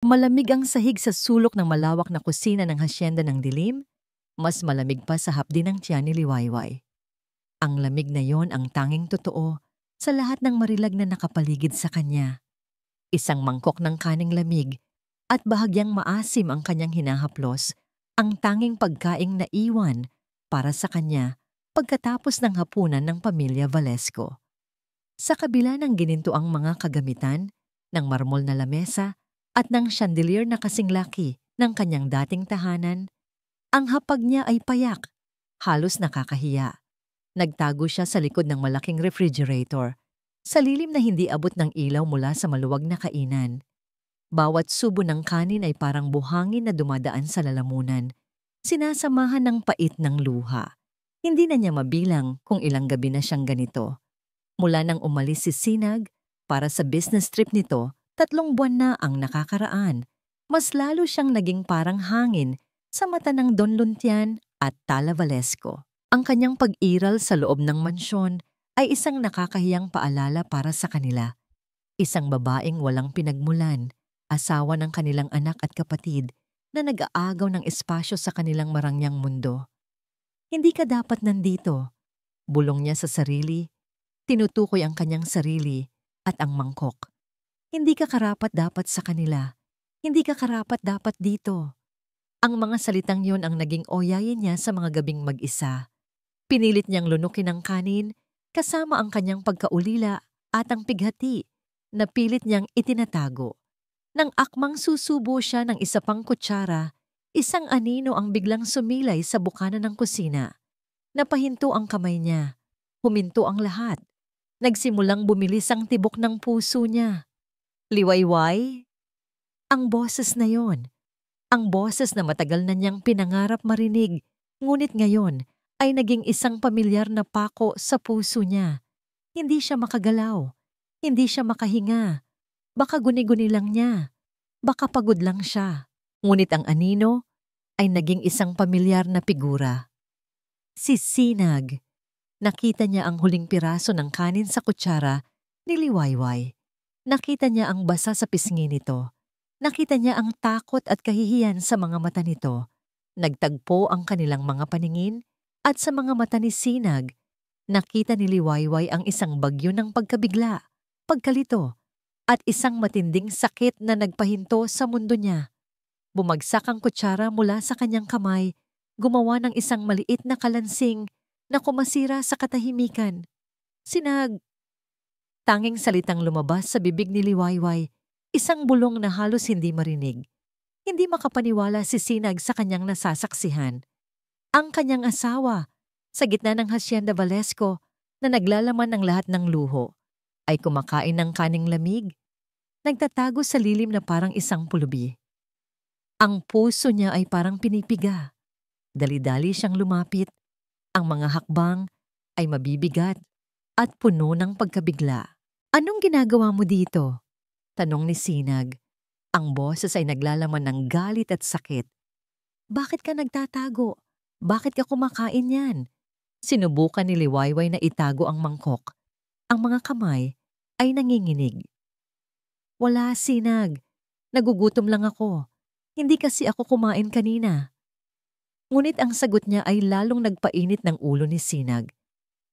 Malamig ang sahig sa sulok ng malawak na kusina ng hasyenda ng dilim, mas malamig pa sa hapdi ng tiyan ni Liwayway. Ang lamig na yon ang tanging totoo sa lahat ng marilag na nakapaligid sa kanya. Isang mangkok ng kaning lamig at bahagyang maasim ang kanyang hinahaplos, ang tanging pagkaing naiwan para sa kanya pagkatapos ng hapunan ng pamilya Valesco. Sa kabila ng ginintuang mga kagamitan, ng marmol na lamesa at ng chandelier na kasing laki ng kanyang dating tahanan, ang hapag niya ay payak, halos nakakahiya. Nagtago siya sa likod ng malaking refrigerator, sa lilim na hindi abot ng ilaw mula sa maluwag na kainan. Bawat subo ng kanin ay parang buhangin na dumadaan sa lalamunan, sinasamahan ng pait ng luha. Hindi na niya mabilang kung ilang gabi na siyang ganito. Mula nang umalis si Sinag para sa business trip nito, 3 buwan na ang nakakaraan. Mas lalo siyang naging parang hangin sa mata ng Don Luntian at Tala Valesco. Ang kanyang pag-iral sa loob ng mansyon ay isang nakakahiyang paalala para sa kanila. Isang babaeng walang pinagmulan, asawa ng kanilang anak at kapatid na nag-aagaw ng espasyo sa kanilang marangyang mundo. Hindi ka dapat nandito, bulong niya sa sarili. Tinutukoy ang kanyang sarili at ang mangkok. Hindi ka karapat-dapat sa kanila. Hindi ka karapat-dapat dito. Ang mga salitang yon ang naging oyayin niya sa mga gabing mag-isa. Pinilit niyang lunukin ang kanin kasama ang kanyang pagkaulila at ang pighati na pilit niyang itinatago. Nang akmang susubo siya ng isa pang kutsara, isang anino ang biglang sumilay sa bukana ng kusina. Napahinto ang kamay niya. Huminto ang lahat. Nagsimulang bumilis ang tibok ng puso niya. Liwayway? Ang boses na yon. Ang boses na matagal na niyang pinangarap marinig, ngunit ngayon ay naging isang pamilyar na pako sa puso niya. Hindi siya makagalaw. Hindi siya makahinga. Baka guni-guni lang niya. Baka pagod lang siya. Ngunit ang anino ay naging isang pamilyar na figura. Si Sinag. Nakita niya ang huling piraso ng kanin sa kutsara ni Liwayway. Nakita niya ang basa sa pisngi nito. Nakita niya ang takot at kahihiyan sa mga mata nito. Nagtagpo ang kanilang mga paningin at sa mga mata ni Sinag, nakita ni Liwayway ang isang bagyo ng pagkabigla, pagkalito, at isang matinding sakit na nagpahinto sa mundo niya. Bumagsak ang kutsara mula sa kanyang kamay, gumawa ng isang maliit na kalansing na kumasira sa katahimikan. Sinag. Tanging salitang lumabas sa bibig ni Liwayway, isang bulong na halos hindi marinig. Hindi makapaniwala si Sinag sa kanyang nasasaksihan. Ang kanyang asawa, sa gitna ng Hacienda Valesco na naglalaman ng lahat ng luho, ay kumakain ng kaning lamig, nagtatago sa lilim na parang isang pulubi. Ang puso niya ay parang pinipiga. Dali-dali siyang lumapit. Ang mga hakbang ay mabibigat at puno ng pagkabigla. Anong ginagawa mo dito? Tanong ni Sinag. Ang boses ay naglalaman ng galit at sakit. Bakit ka nagtatago? Bakit ka kumakain yan? Sinubukan ni Liwayway na itago ang mangkok. Ang mga kamay ay nanginginig. Wala, Sinag. Nagugutom lang ako. Hindi kasi ako kumain kanina. Ngunit ang sagot niya ay lalong nagpainit ng ulo ni Sinag.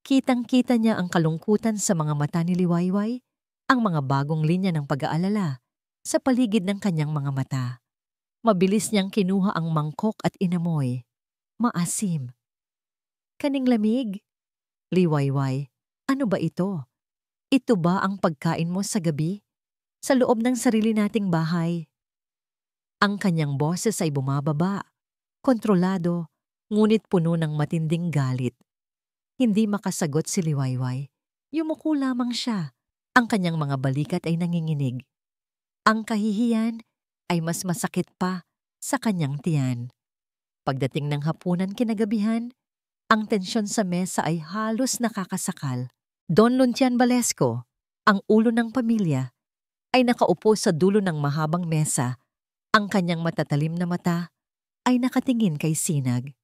Kitang-kita niya ang kalungkutan sa mga mata ni Liwayway, ang mga bagong linya ng pag-aalala sa paligid ng kanyang mga mata. Mabilis niyang kinuha ang mangkok at inamoy. Maasim. Kaning lamig? Liwayway, ano ba ito? Ito ba ang pagkain mo sa gabi? Sa loob ng sarili nating bahay? Ang kanyang boses ay bumababa. Kontrolado, ngunit puno ng matinding galit. Hindi makasagot si Liwayway. Yumuko lamang siya. Ang kanyang mga balikat ay nanginginig. Ang kahihiyan ay mas masakit pa sa kanyang tiyan. Pagdating ng hapunan kinagabihan, ang tensyon sa mesa ay halos nakakasakal. Don Luntian Valesco, ang ulo ng pamilya, ay nakaupo sa dulo ng mahabang mesa. Ang kanyang matatalim na mata ay nakatingin kay Sinag.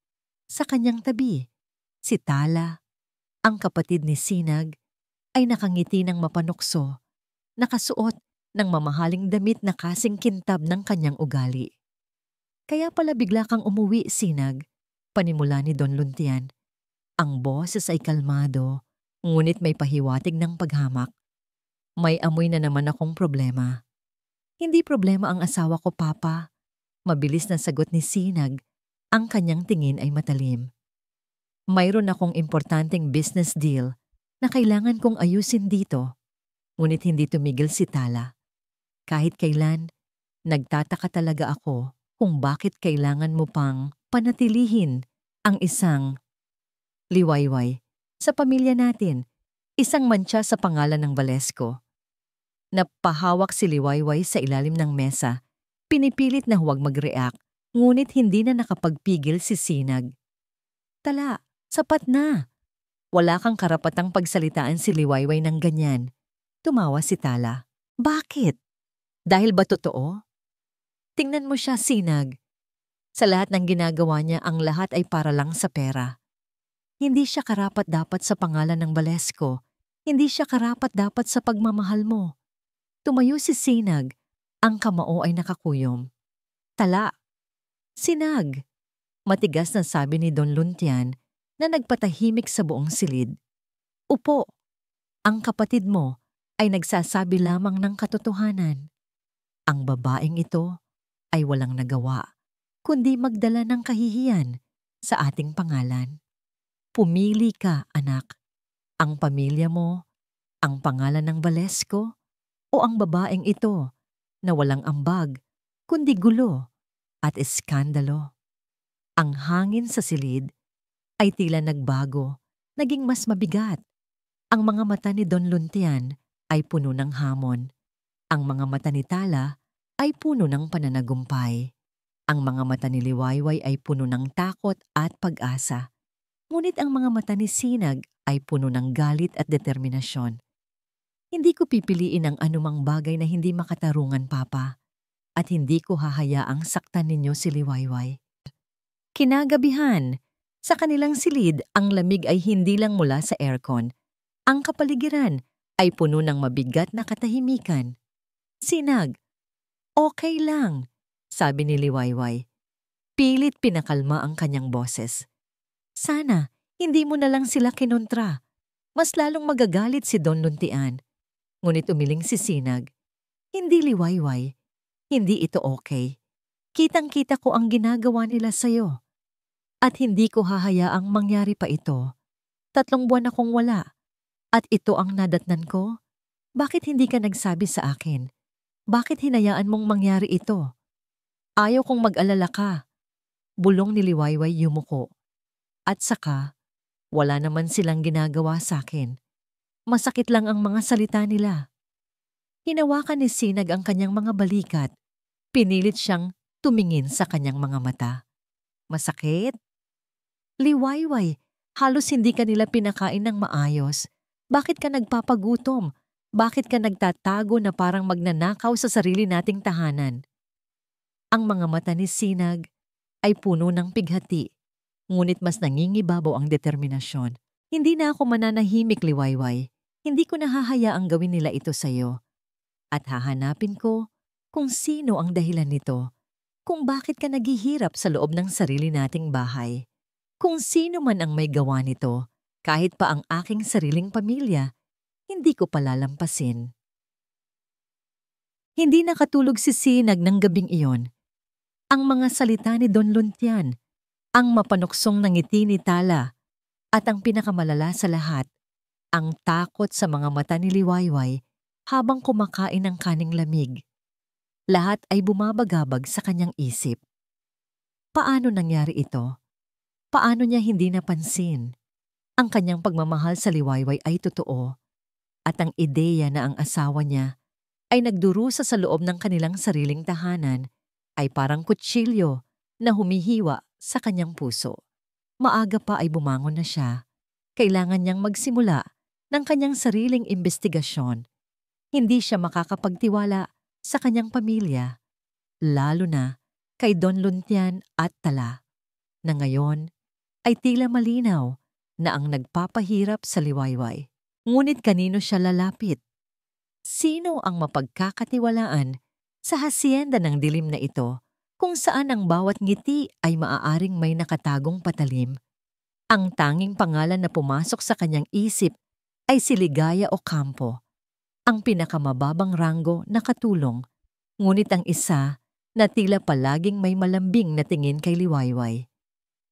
Sa kanyang tabi, si Tala, ang kapatid ni Sinag, ay nakangiti ng mapanukso, nakasuot ng mamahaling damit na kasing kintab ng kanyang ugali. Kaya pala bigla kang umuwi, Sinag, panimula ni Don Luntian. Ang boses ay kalmado, ngunit may pahiwatig ng paghamak. May amoy na naman akong problema. Hindi problema ang asawa ko, Papa. Mabilis na sagot ni Sinag. Ang kanyang tingin ay matalim. Mayroon akong importanteng business deal na kailangan kong ayusin dito. Ngunit hindi tumigil si Tala. Kahit kailan, nagtataka talaga ako kung bakit kailangan mo pang panatilihin ang isang liwayway sa pamilya natin, isang mantsa sa pangalan ng Valesco. Napahawak si Liwayway sa ilalim ng mesa, pinipilit na huwag mag-react, ngunit hindi na nakapagpigil si Sinag. Tala, sapat na. Wala kang karapatang pagsalitaan si Liwayway ng ganyan. Tumawa si Tala. Bakit? Dahil ba totoo? Tingnan mo siya, Sinag. Sa lahat ng ginagawa niya, ang lahat ay para lang sa pera. Hindi siya karapat-dapat sa pangalan ng Valesco. Hindi siya karapat-dapat sa pagmamahal mo. Tumayo si Sinag. Ang kamao ay nakakuyom. Tala. Sinag. Matigas na sabi ni Don Luntian na nagpatahimik sa buong silid. Upo. Ang kapatid mo ay nagsasabi lamang ng katotohanan. Ang babaeng ito ay walang nagawa, kundi magdala ng kahihiyan sa ating pangalan. Pumili ka, anak. Ang pamilya mo, ang pangalan ng Valesco, o ang babaeng ito na walang ambag, kundi gulo at eskandalo. Ang hangin sa silid ay tila nagbago, naging mas mabigat. Ang mga mata ni Don Luntian ay puno ng hamon. Ang mga mata ni Tala ay puno ng pananagumpay. Ang mga mata ni Liwayway ay puno ng takot at pag-asa. Ngunit ang mga mata ni Sinag ay puno ng galit at determinasyon. Hindi ko pipiliin ang anumang bagay na hindi makatarungan, Papa. At hindi ko hahayaang saktan ninyo si Liwayway. Kinagabihan, sa kanilang silid, ang lamig ay hindi lang mula sa aircon. Ang kapaligiran ay puno ng mabigat na katahimikan. Sinag, okay lang, sabi ni Liwayway. Pilit pinakalma ang kanyang boses. Sana, hindi mo na lang sila kinontra. Mas lalong magagalit si Don Luntian. Ngunit umiling si Sinag. Hindi, Liwayway. Hindi ito okay. Kitang-kita ko ang ginagawa nila sa'yo. At hindi ko hahayaang mangyari pa ito. 3 buwan akong wala. At ito ang nadatnan ko? Bakit hindi ka nagsabi sa akin? Bakit hinayaan mong mangyari ito? Ayaw kong mag-alala ka. Bulong ni Liwayway yumuko. At saka, wala naman silang ginagawa sa akin. Masakit lang ang mga salita nila. Hinawakan ni Sinag ang kanyang mga balikat. Pinilit siyang tumingin sa kanyang mga mata. Masakit? Liwayway, halos hindi ka nila pinakain ng maayos. Bakit ka nagpapagutom? Bakit ka nagtatago na parang magnanakaw sa sarili nating tahanan? Ang mga mata ni Sinag ay puno ng pighati, ngunit mas nangingibabaw ang determinasyon. Hindi na ako mananahimik, Liwayway. Hindi ko nahahayaang gawin nila ito sa'yo. At hahanapin ko kung sino ang dahilan nito, kung bakit ka naghihirap sa loob ng sarili nating bahay. Kung sino man ang may gawa nito, kahit pa ang aking sariling pamilya, hindi ko palalampasin. Hindi nakatulog si Sinag ng gabing iyon. Ang mga salita ni Don Luntian, ang mapanuksong na ngiti ni Tala, at ang pinakamalala sa lahat, ang takot sa mga mata ni Liwayway habang kumakain ng kaning lamig. Lahat ay bumabagabag sa kanyang isip. Paano nangyari ito? Paano niya hindi napansin? Ang kanyang pagmamahal sa Liwayway ay totoo, at ang ideya na ang asawa niya ay nagdurusa sa loob ng kanilang sariling tahanan ay parang kutsilyo na humihiwa sa kanyang puso. Maaga pa ay bumangon na siya. Kailangan niyang magsimula ng kanyang sariling investigasyon. Hindi siya makakapagtiwala sa kanyang pamilya, lalo na kay Don Luntian at Tala, na ngayon ay tila malinaw na ang nagpapahirap sa Liwayway. Ngunit kanino siya lalapit? Sino ang mapagkakatiwalaan sa hasyenda ng dilim na ito kung saan ang bawat ngiti ay maaaring may nakatagong patalim? Ang tanging pangalan na pumasok sa kanyang isip ay si Ligaya Ocampo, ang pinakamababang ranggo na katulong, ngunit ang isa na tila palaging may malambing na tingin kay Liwayway.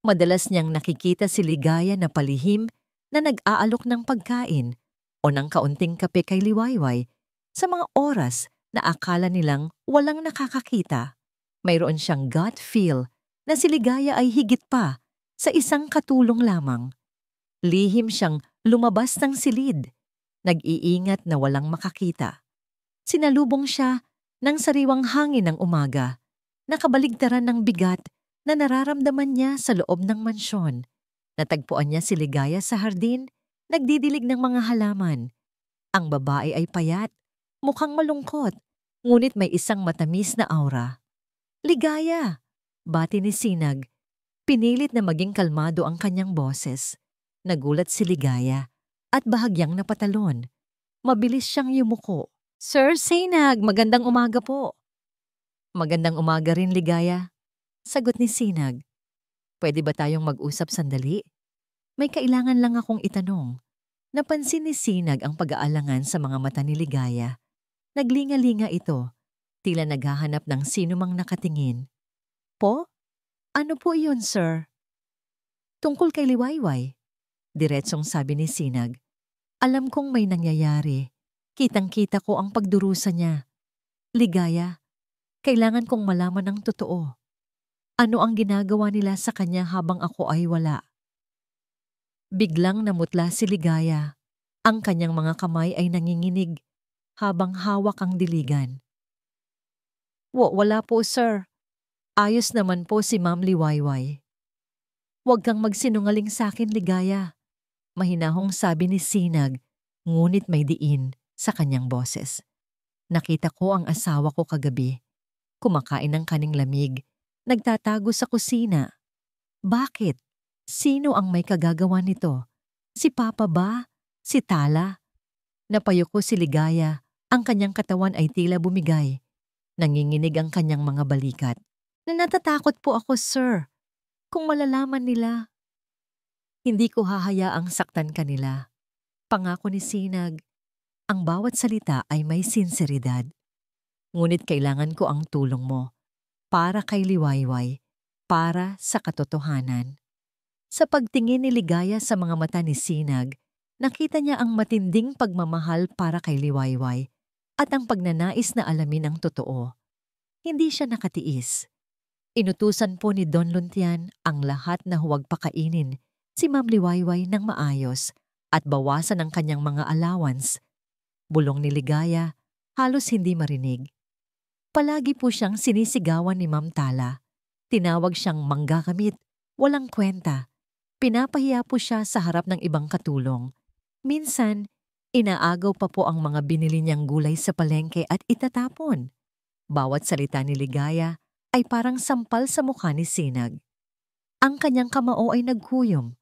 Madalas niyang nakikita si Ligaya na palihim na nag-aalok ng pagkain o ng kaunting kape kay Liwayway sa mga oras na akala nilang walang nakakakita. Mayroon siyang gut feel na si Ligaya ay higit pa sa isang katulong lamang. Lihim siyang lumabas ng silid, nag-iingat na walang makakita. Sinalubong siya ng sariwang hangin ng umaga, nakabaligtaran ng bigat na nararamdaman niya sa loob ng mansyon. Natagpuan niya si Ligaya sa hardin, nagdidilig ng mga halaman. Ang babae ay payat, mukhang malungkot, ngunit may isang matamis na aura. "Ligaya!" bati ni Sinag. Pinilit na maging kalmado ang kanyang boses. Nagulat si Ligaya at bahagyang napatalon. Mabilis siyang yumuko. "Sir Sinag, magandang umaga po." "Magandang umaga rin, Ligaya," sagot ni Sinag. "Pwede ba tayong mag-usap sandali? May kailangan lang akong itanong." Napansin ni Sinag ang pag-aalangan sa mga mata ni Ligaya. Naglinga-linga ito, tila naghahanap ng sinumang nakatingin. "Po? Ano po iyon, sir?" "Tungkol kay Liwayway," diretsong sabi ni Sinag. "Alam kong may nangyayari. Kitang-kita ko ang pagdurusa niya. Ligaya, kailangan kong malaman ang totoo. Ano ang ginagawa nila sa kanya habang ako ay wala?" Biglang namutla si Ligaya. Ang kanyang mga kamay ay nanginginig habang hawak ang diligan. Wala po, sir. Ayos naman po si Ma'am Liwayway." "Huwag kang magsinungaling sa akin, Ligaya," mahinahong sabi ni Sinag, ngunit may diin sa kanyang boses. "Nakita ko ang asawa ko kagabi. Kumakain ng kaning lamig. Nagtatago sa kusina. Bakit? Sino ang may kagagawa nito? Si Papa ba? Si Tala?" Napayuko si Ligaya. Ang kanyang katawan ay tila bumigay. Nanginginig ang kanyang mga balikat. "Natatakot po ako, sir. Kung malalaman nila." "Hindi ko hahayaang saktan kanila." Pangako ni Sinag. Ang bawat salita ay may sinseridad. "Ngunit kailangan ko ang tulong mo. Para kay Liwayway. Para sa katotohanan." Sa pagtingin ni Ligaya sa mga mata ni Sinag, nakita niya ang matinding pagmamahal para kay Liwayway at ang pagnanais na alamin ang totoo. Hindi siya nakatiis. Inutusan po ni Don Luntian ang lahat na huwag pakainin si Ma'am Liwayway ng maayos at bawasan ang kanyang mga allowance. Bulong ni Ligaya, halos hindi marinig. Palagi po siyang sinisigawan ni Ma'am Tala. Tinawag siyang manggagamit, walang kwenta. Pinapahiya po siya sa harap ng ibang katulong. Minsan, inaagaw pa po ang mga binili niyang gulay sa palengke at itatapon. Bawat salita ni Ligaya ay parang sampal sa mukha ni Sinag. Ang kanyang kamao ay naghuyom.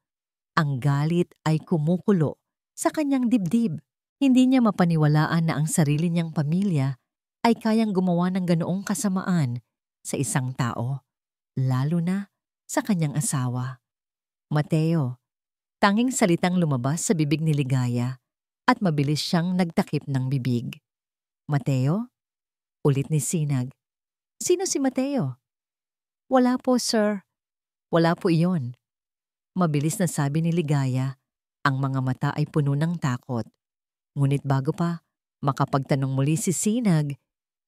Ang galit ay kumukulo sa kanyang dibdib. Hindi niya mapaniwalaan na ang sarili niyang pamilya ay kayang gumawa ng ganoong kasamaan sa isang tao, lalo na sa kanyang asawa. "Mateo," tanging salitang lumabas sa bibig ni Ligaya at mabilis siyang nagtakip ng bibig. "Mateo?" ulit ni Sinag. "Sino si Mateo?" "Wala po, sir. Wala po iyon." Mabilis na sabi ni Ligaya, ang mga mata ay puno ng takot. Ngunit bago pa makapagtanong muli si Sinag,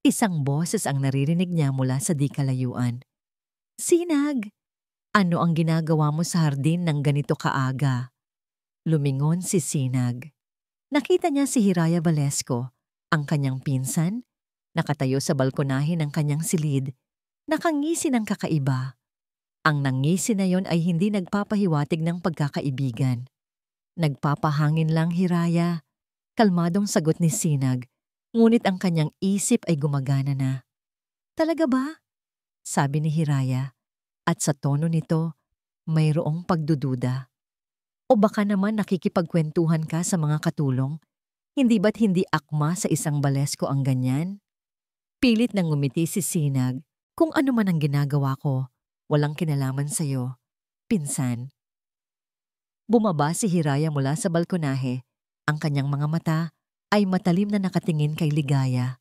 isang boses ang naririnig niya mula sa di kalayuan. "Sinag, ano ang ginagawa mo sa hardin ng ganito kaaga?" Lumingon si Sinag. Nakita niya si Hiraya Valesco, ang kanyang pinsan, nakatayo sa balkonahe ng kanyang silid, nakangisi ng kakaiba. Ang nangisi na yon ay hindi nagpapahiwatig ng pagkakaibigan. "Nagpapahangin lang, Hiraya," kalmadong sagot ni Sinag, ngunit ang kanyang isip ay gumagana na. "Talaga ba?" sabi ni Hiraya, at sa tono nito, mayroong pagdududa. "O baka naman nakikipagkwentuhan ka sa mga katulong? Hindi ba't hindi akma sa isang balesko ang ganyan? Pilit nang ngumiti si Sinag. Kung ano man ang ginagawa ko, walang kinalaman sa'yo. Pinsan. Bumaba si Hiraya mula sa balkonahe. Ang kanyang mga mata ay matalim na nakatingin kay Ligaya,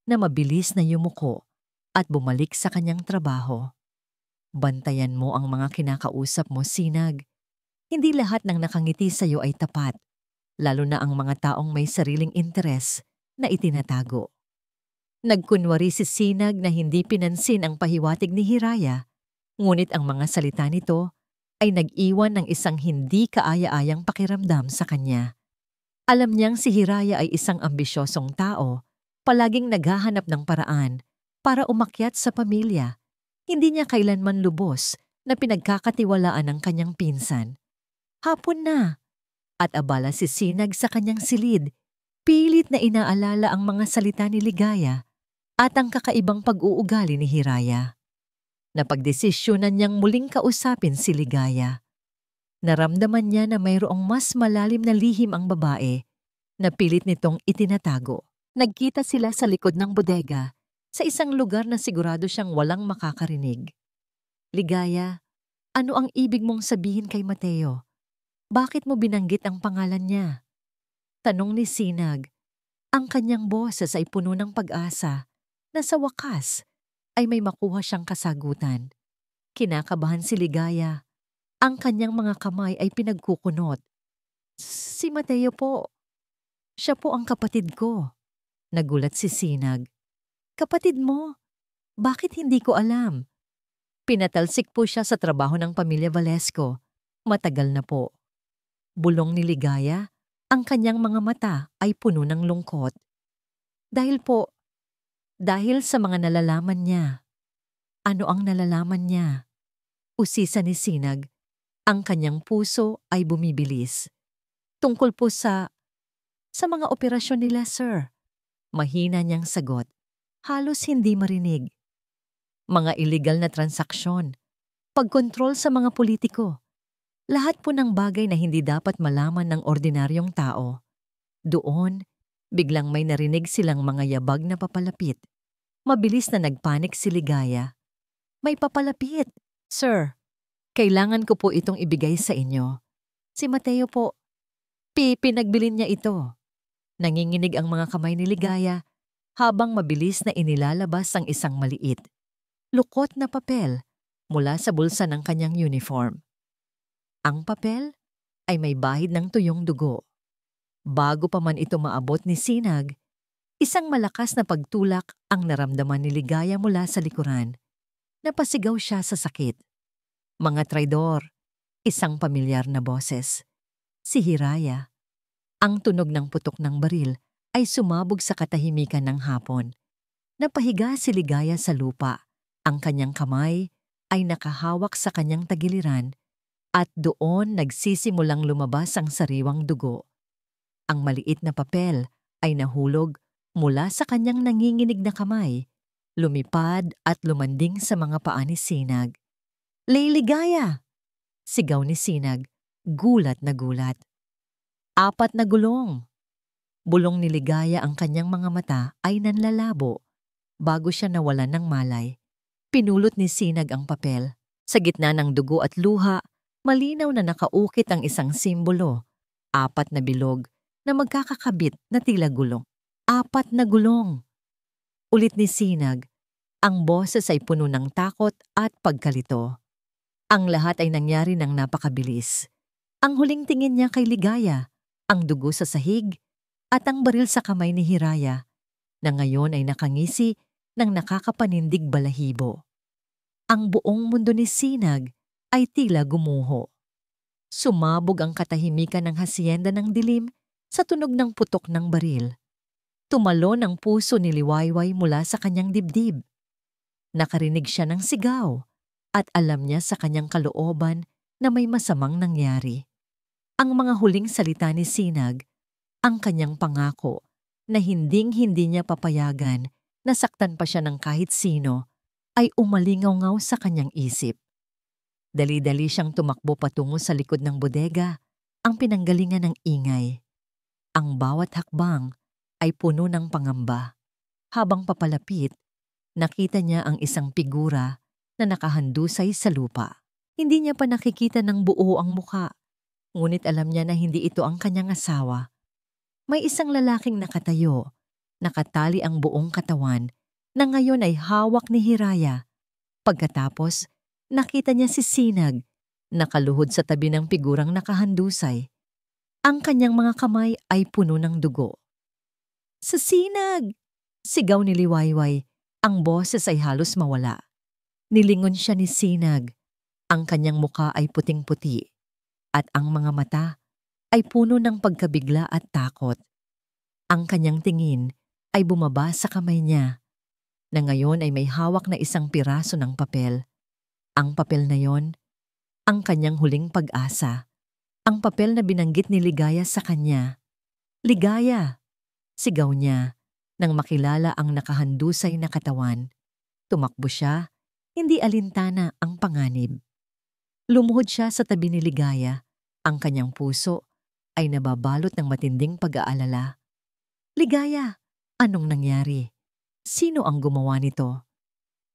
na mabilis na yumuko at bumalik sa kanyang trabaho. Bantayan mo ang mga kinakausap mo, Sinag. Hindi lahat ng nakangiti sa'yo ay tapat, lalo na ang mga taong may sariling interes na itinatago. Nagkunwari si Sinag na hindi pinansin ang pahiwatig ni Hiraya, ngunit ang mga salita nito ay nag-iwan ng isang hindi kaaya-ayang pakiramdam sa kanya. Alam niyang si Hiraya ay isang ambisyosong tao, palaging naghahanap ng paraan para umakyat sa pamilya. Hindi niya kailanman lubos na pinagkakatiwalaan ng kanyang pinsan. Hapon na, at abala si Sinag sa kanyang silid, pilit na inaalala ang mga salita ni Ligaya at ang kakaibang pag-uugali ni Hiraya. Napagdesisyonan niyang muling kausapin si Ligaya. Naramdaman niya na mayroong mas malalim na lihim ang babae na pilit nitong itinatago. Nagkita sila sa likod ng bodega, sa isang lugar na sigurado siyang walang makakarinig. Ligaya, ano ang ibig mong sabihin kay Mateo? Bakit mo binanggit ang pangalan niya? Tanong ni Sinag. Ang kanyang boses ay puno ng pag-asa na sa wakas ay may makuha siyang kasagutan. Kinakabahan si Ligaya. Ang kanyang mga kamay ay pinagkukunot. Si Mateo po. Siya po ang kapatid ko. Nagulat si Sinag. Kapatid mo? Bakit hindi ko alam? Pinatalsik po siya sa trabaho ng pamilya Valesco. Matagal na po. Bulong ni Ligaya, ang kanyang mga mata ay puno ng lungkot. Dahil sa mga nalalaman niya. Ano ang nalalaman niya? Usisa ni Sinag. Ang kanyang puso ay bumibilis. Tungkol po sa mga operasyon nila, sir. Mahina niyang sagot. Halos hindi marinig. Mga illegal na transaksyon. Pagkontrol sa mga politiko. Lahat po ng bagay na hindi dapat malaman ng ordinaryong tao. Doon, biglang may narinig silang mga yabag na papalapit. Mabilis na nagpanik si Ligaya. May papalapit, sir. Kailangan ko po itong ibigay sa inyo. Si Mateo po, pinagbilin niya ito. Nanginginig ang mga kamay ni Ligaya habang mabilis na inilalabas ang isang maliit, lukot na papel mula sa bulsa ng kanyang uniform. Ang papel ay may bahid ng tuyong dugo. Bago pa man ito maabot ni Sinag, isang malakas na pagtulak ang naramdaman ni Ligaya mula sa likuran. Napasigaw siya sa sakit. Mga traidor, isang pamilyar na boses. Si Hiraya. Ang tunog ng putok ng baril ay sumabog sa katahimikan ng hapon. Napahiga si Ligaya sa lupa. Ang kanyang kamay ay nakahawak sa kanyang tagiliran at doon nagsisimulang lumabas ang sariwang dugo. Ang maliit na papel ay nahulog mula sa kanyang nanginginig na kamay, lumipad at lumanding sa mga paa ni Sinag. Ligaya! Sigaw ni Sinag, gulat na gulat. 4 na gulong. Bulong ni Ligaya, ang kanyang mga mata ay nanlalabo. Bago siya nawalan ng malay, pinulot ni Sinag ang papel. Sa gitna ng dugo at luha, malinaw na nakaukit ang isang simbolo. 4 na bilog na magkakakabit na tila gulong. 4 na gulong. Ulit ni Sinag, ang boses ay puno ng takot at pagkalito. Ang lahat ay nangyari ng napakabilis. Ang huling tingin niya kay Ligaya, ang dugo sa sahig, at ang baril sa kamay ni Hiraya, na ngayon ay nakangisi ng nakakapanindig balahibo. Ang buong mundo ni Sinag ay tila gumuho. Sumabog ang katahimikan ng hasyenda ng dilim sa tunog ng putok ng baril. Tumalon ang puso ni Liwayway mula sa kanyang dibdib. Nakarinig siya ng sigaw at alam niya sa kanyang kalooban na may masamang nangyari. Ang mga huling salita ni Sinag, ang kanyang pangako na hinding-hindi niya papayagan na saktan pa siya ng kahit sino, ay umalingaw-ngaw sa kanyang isip. Dali-dali siyang tumakbo patungo sa likod ng bodega, ang pinanggalingan ng ingay. Ang bawat hakbang ay puno ng pangamba. Habang papalapit, nakita niya ang isang figura na nakahandusay sa lupa. Hindi niya pa nakikita ng buo ang muka, ngunit alam niya na hindi ito ang kanyang asawa. May isang lalaking nakatayo, nakatali ang buong katawan, na ngayon ay hawak ni Hiraya. Pagkatapos, nakita niya si Sinag, nakaluhod sa tabi ng figurang nakahandusay. Ang kanyang mga kamay ay puno ng dugo. "Sa Sinag!" Sigaw ni Liwayway. Ang boses ay halos mawala. Nilingon siya ni Sinag. Ang kanyang muka ay puting-puti at ang mga mata ay puno ng pagkabigla at takot. Ang kanyang tingin ay bumaba sa kamay niya, na ngayon ay may hawak na isang piraso ng papel. Ang papel na yon, ang kanyang huling pag-asa. Ang papel na binanggit ni Ligaya sa kanya. "Ligaya!" Sigaw niya nang makilala ang nakahandusay na katawan. Tumakbo siya, hindi alintana ang panganib. Lumuhod siya sa tabi ni Ligaya. Ang kanyang puso ay nababalot ng matinding pag-aalala. "Ligaya, anong nangyari? Sino ang gumawa nito?"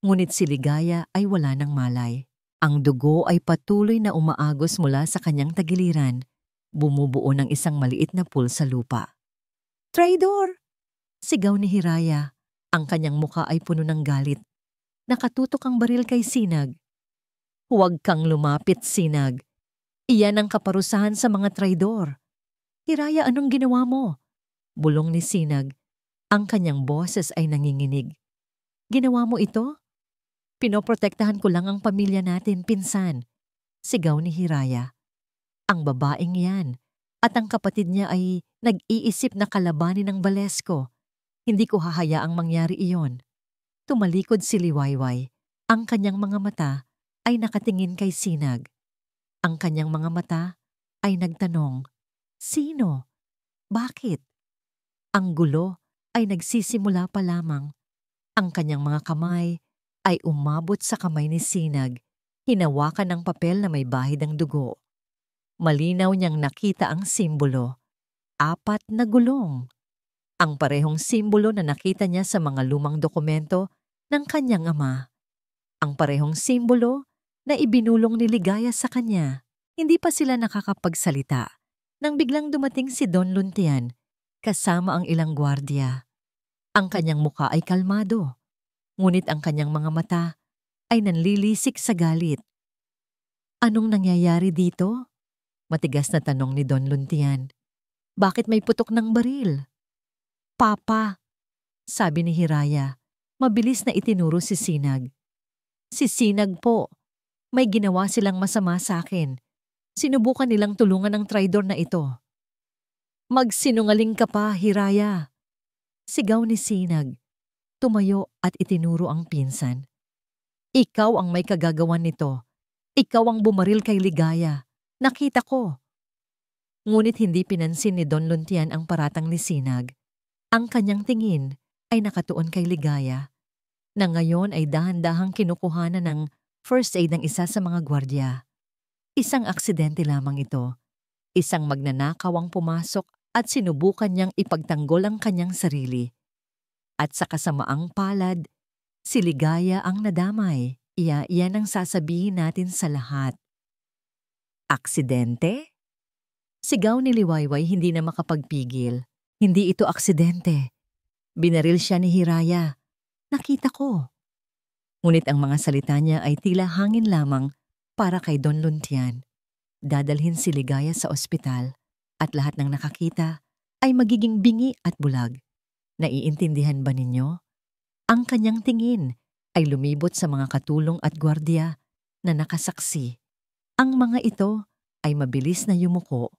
Ngunit si Ligaya ay wala ng malay. Ang dugo ay patuloy na umaagos mula sa kanyang tagiliran, bumubuo ng isang maliit na pool sa lupa. "Traidor!" Sigaw ni Hiraya. Ang kanyang muka ay puno ng galit. Nakatutok ang baril kay Sinag. "Huwag kang lumapit, Sinag. Iyan ang kaparusahan sa mga traidor." "Hiraya, anong ginawa mo?" Bulong ni Sinag. Ang kanyang boses ay nanginginig. "Ginawa mo ito?" "Pinoprotektahan ko lang ang pamilya natin, pinsan." Sigaw ni Hiraya. "Ang babaeng yan at ang kapatid niya ay nag-iisip na kalabanin ng Balesco. Hindi ko hahayaang mangyari iyon." Tumalikod si Liwayway. Ang kanyang mga mata ay nakatingin kay Sinag. Ang kanyang mga mata ay nagtanong, "Sino? Bakit?" Ang gulo ay nagsisimula pa lamang. Ang kanyang mga kamay ay umabot sa kamay ni Sinag. Hinawakan ng papel na may bahid ng dugo. Malinaw niyang nakita ang simbolo. 4 na gulong. Ang parehong simbolo na nakita niya sa mga lumang dokumento ng kanyang ama. Ang parehong simbolo na ibinulong ni Ligaya sa kanya. Hindi pa sila nakakapagsalita nang biglang dumating si Don Luntian kasama ang ilang gwardiya. Ang kanyang muka ay kalmado, ngunit ang kanyang mga mata ay nanlilisik sa galit. "Anong nangyayari dito?" Matigas na tanong ni Don Luntian. "Bakit may putok ng baril?" "Papa," sabi ni Hiraya. Mabilis na itinuro si Sinag. "Si Sinag po. May ginawa silang masama sa akin. Sinubukan nilang tulungan ang traidor na ito." "Magsinungaling ka pa, Hiraya!" Sigaw ni Sinag. Tumayo at itinuro ang pinsan. "Ikaw ang may kagagawan nito. Ikaw ang bumaril kay Ligaya. Nakita ko." Ngunit hindi pinansin ni Don Luntian ang paratang ni Sinag. Ang kanyang tingin ay nakatuon kay Ligaya, na ngayon ay dahan-dahang kinukuhanan ng first aid ng isa sa mga gwardiya. Isang aksidente lamang ito. Isang magnanakaw ang pumasok at sinubukan niyang ipagtanggol ang kanyang sarili. At sa kasamaang palad, si Ligaya ang nadamay. Iyan ang sasabihin natin sa lahat. "Aksidente?" Sigaw ni Liwayway, hindi na makapagpigil. "Hindi ito aksidente. Binaril siya ni Hiraya. Nakita ko." Ngunit ang mga salita niya ay tila hangin lamang para kay Don Luntian. Dadalhin si Ligaya sa ospital at lahat ng nakakita ay magiging bingi at bulag. Naiintindihan ba ninyo? Ang kanyang tingin ay lumibot sa mga katulong at gwardiya na nakasaksi. Ang mga ito ay mabilis na yumuko,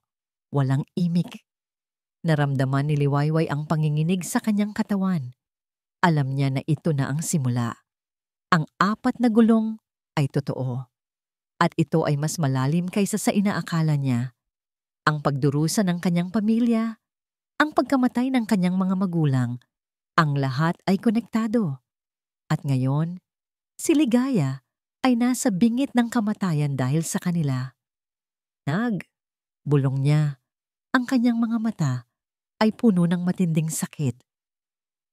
walang imik. Naramdaman ni Liwayway ang panginginig sa kanyang katawan. Alam niya na ito na ang simula. Ang 4 na gulong ay totoo. At ito ay mas malalim kaysa sa inaakala niya. Ang pagdurusa ng kanyang pamilya, ang pagkamatay ng kanyang mga magulang, ang lahat ay konektado. At ngayon, si Ligaya ay nasa bingit ng kamatayan dahil sa kanila. Bulong niya. Ang kanyang mga mata ay puno ng matinding sakit.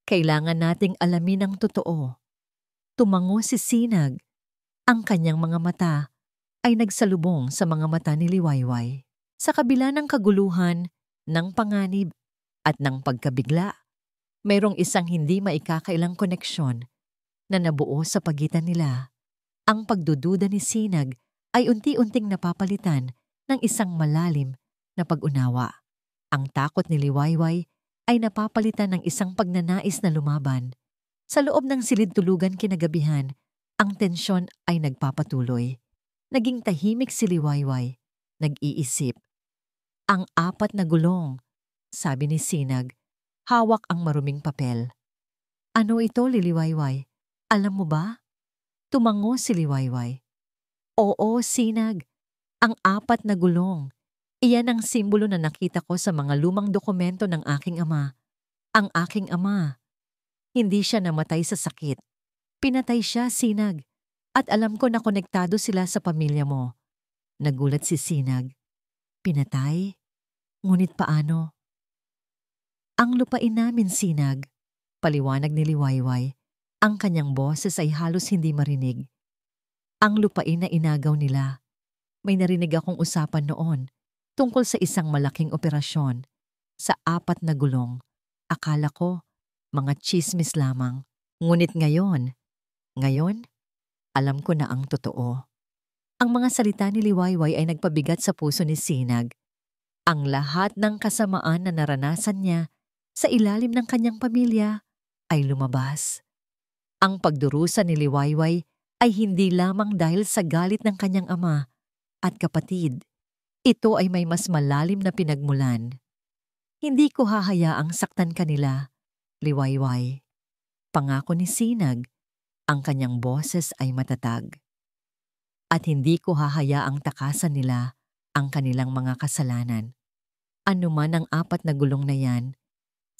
Kailangan nating alamin ang totoo. Tumango si Sinag. Ang kanyang mga mata ay nagsalubong sa mga mata ni Liwayway. Sa kabila ng kaguluhan, ng panganib, at ng pagkabigla, mayroong isang hindi maikakailang koneksyon na nabuo sa pagitan nila. Ang pagdududa ni Sinag ay unti-unting napapalitan ng isang malalim na pag-unawa. Ang takot ni Liwayway ay napapalitan ng isang pagnanais na lumaban. Sa loob ng silid-tulugan kinagabihan, ang tensyon ay nagpapatuloy. Naging tahimik si Liwayway, nag-iisip. Ang 4 na gulong, sabi ni Sinag, hawak ang maruming papel. Ano ito, Liwayway? Alam mo ba? Tumango si Liwayway. Oo, Sinag. Ang 4 na gulong. Iyan ang simbolo na nakita ko sa mga lumang dokumento ng aking ama. Ang aking ama. Hindi siya namatay sa sakit. Pinatay siya, Sinag. At alam ko na konektado sila sa pamilya mo. Nagulat si Sinag. Pinatay? Ngunit paano? Ang lupain namin, Sinag. Paliwanag ni Liwayway. Ang kanyang boses ay halos hindi marinig. Ang lupain na inagaw nila. May narinig akong usapan noon tungkol sa isang malaking operasyon. Sa 4 na gulong. Akala ko, mga tsismis lamang. Ngunit ngayon, alam ko na ang totoo. Ang mga salita ni Liwayway ay nagpabigat sa puso ni Sinag. Ang lahat ng kasamaan na naranasan niya sa ilalim ng kanyang pamilya ay lumabas. Ang pagdurusa ni Liwayway ay hindi lamang dahil sa galit ng kanyang ama at kapatid. Ito ay may mas malalim na pinagmulan. Hindi ko hahayaang saktan kanila, Liwayway. Pangako ni Sinag. Ang kanyang boses ay matatag. At hindi ko hahayaang takasan nila ang kanilang mga kasalanan. Ano man ang 4 na gulong na yan,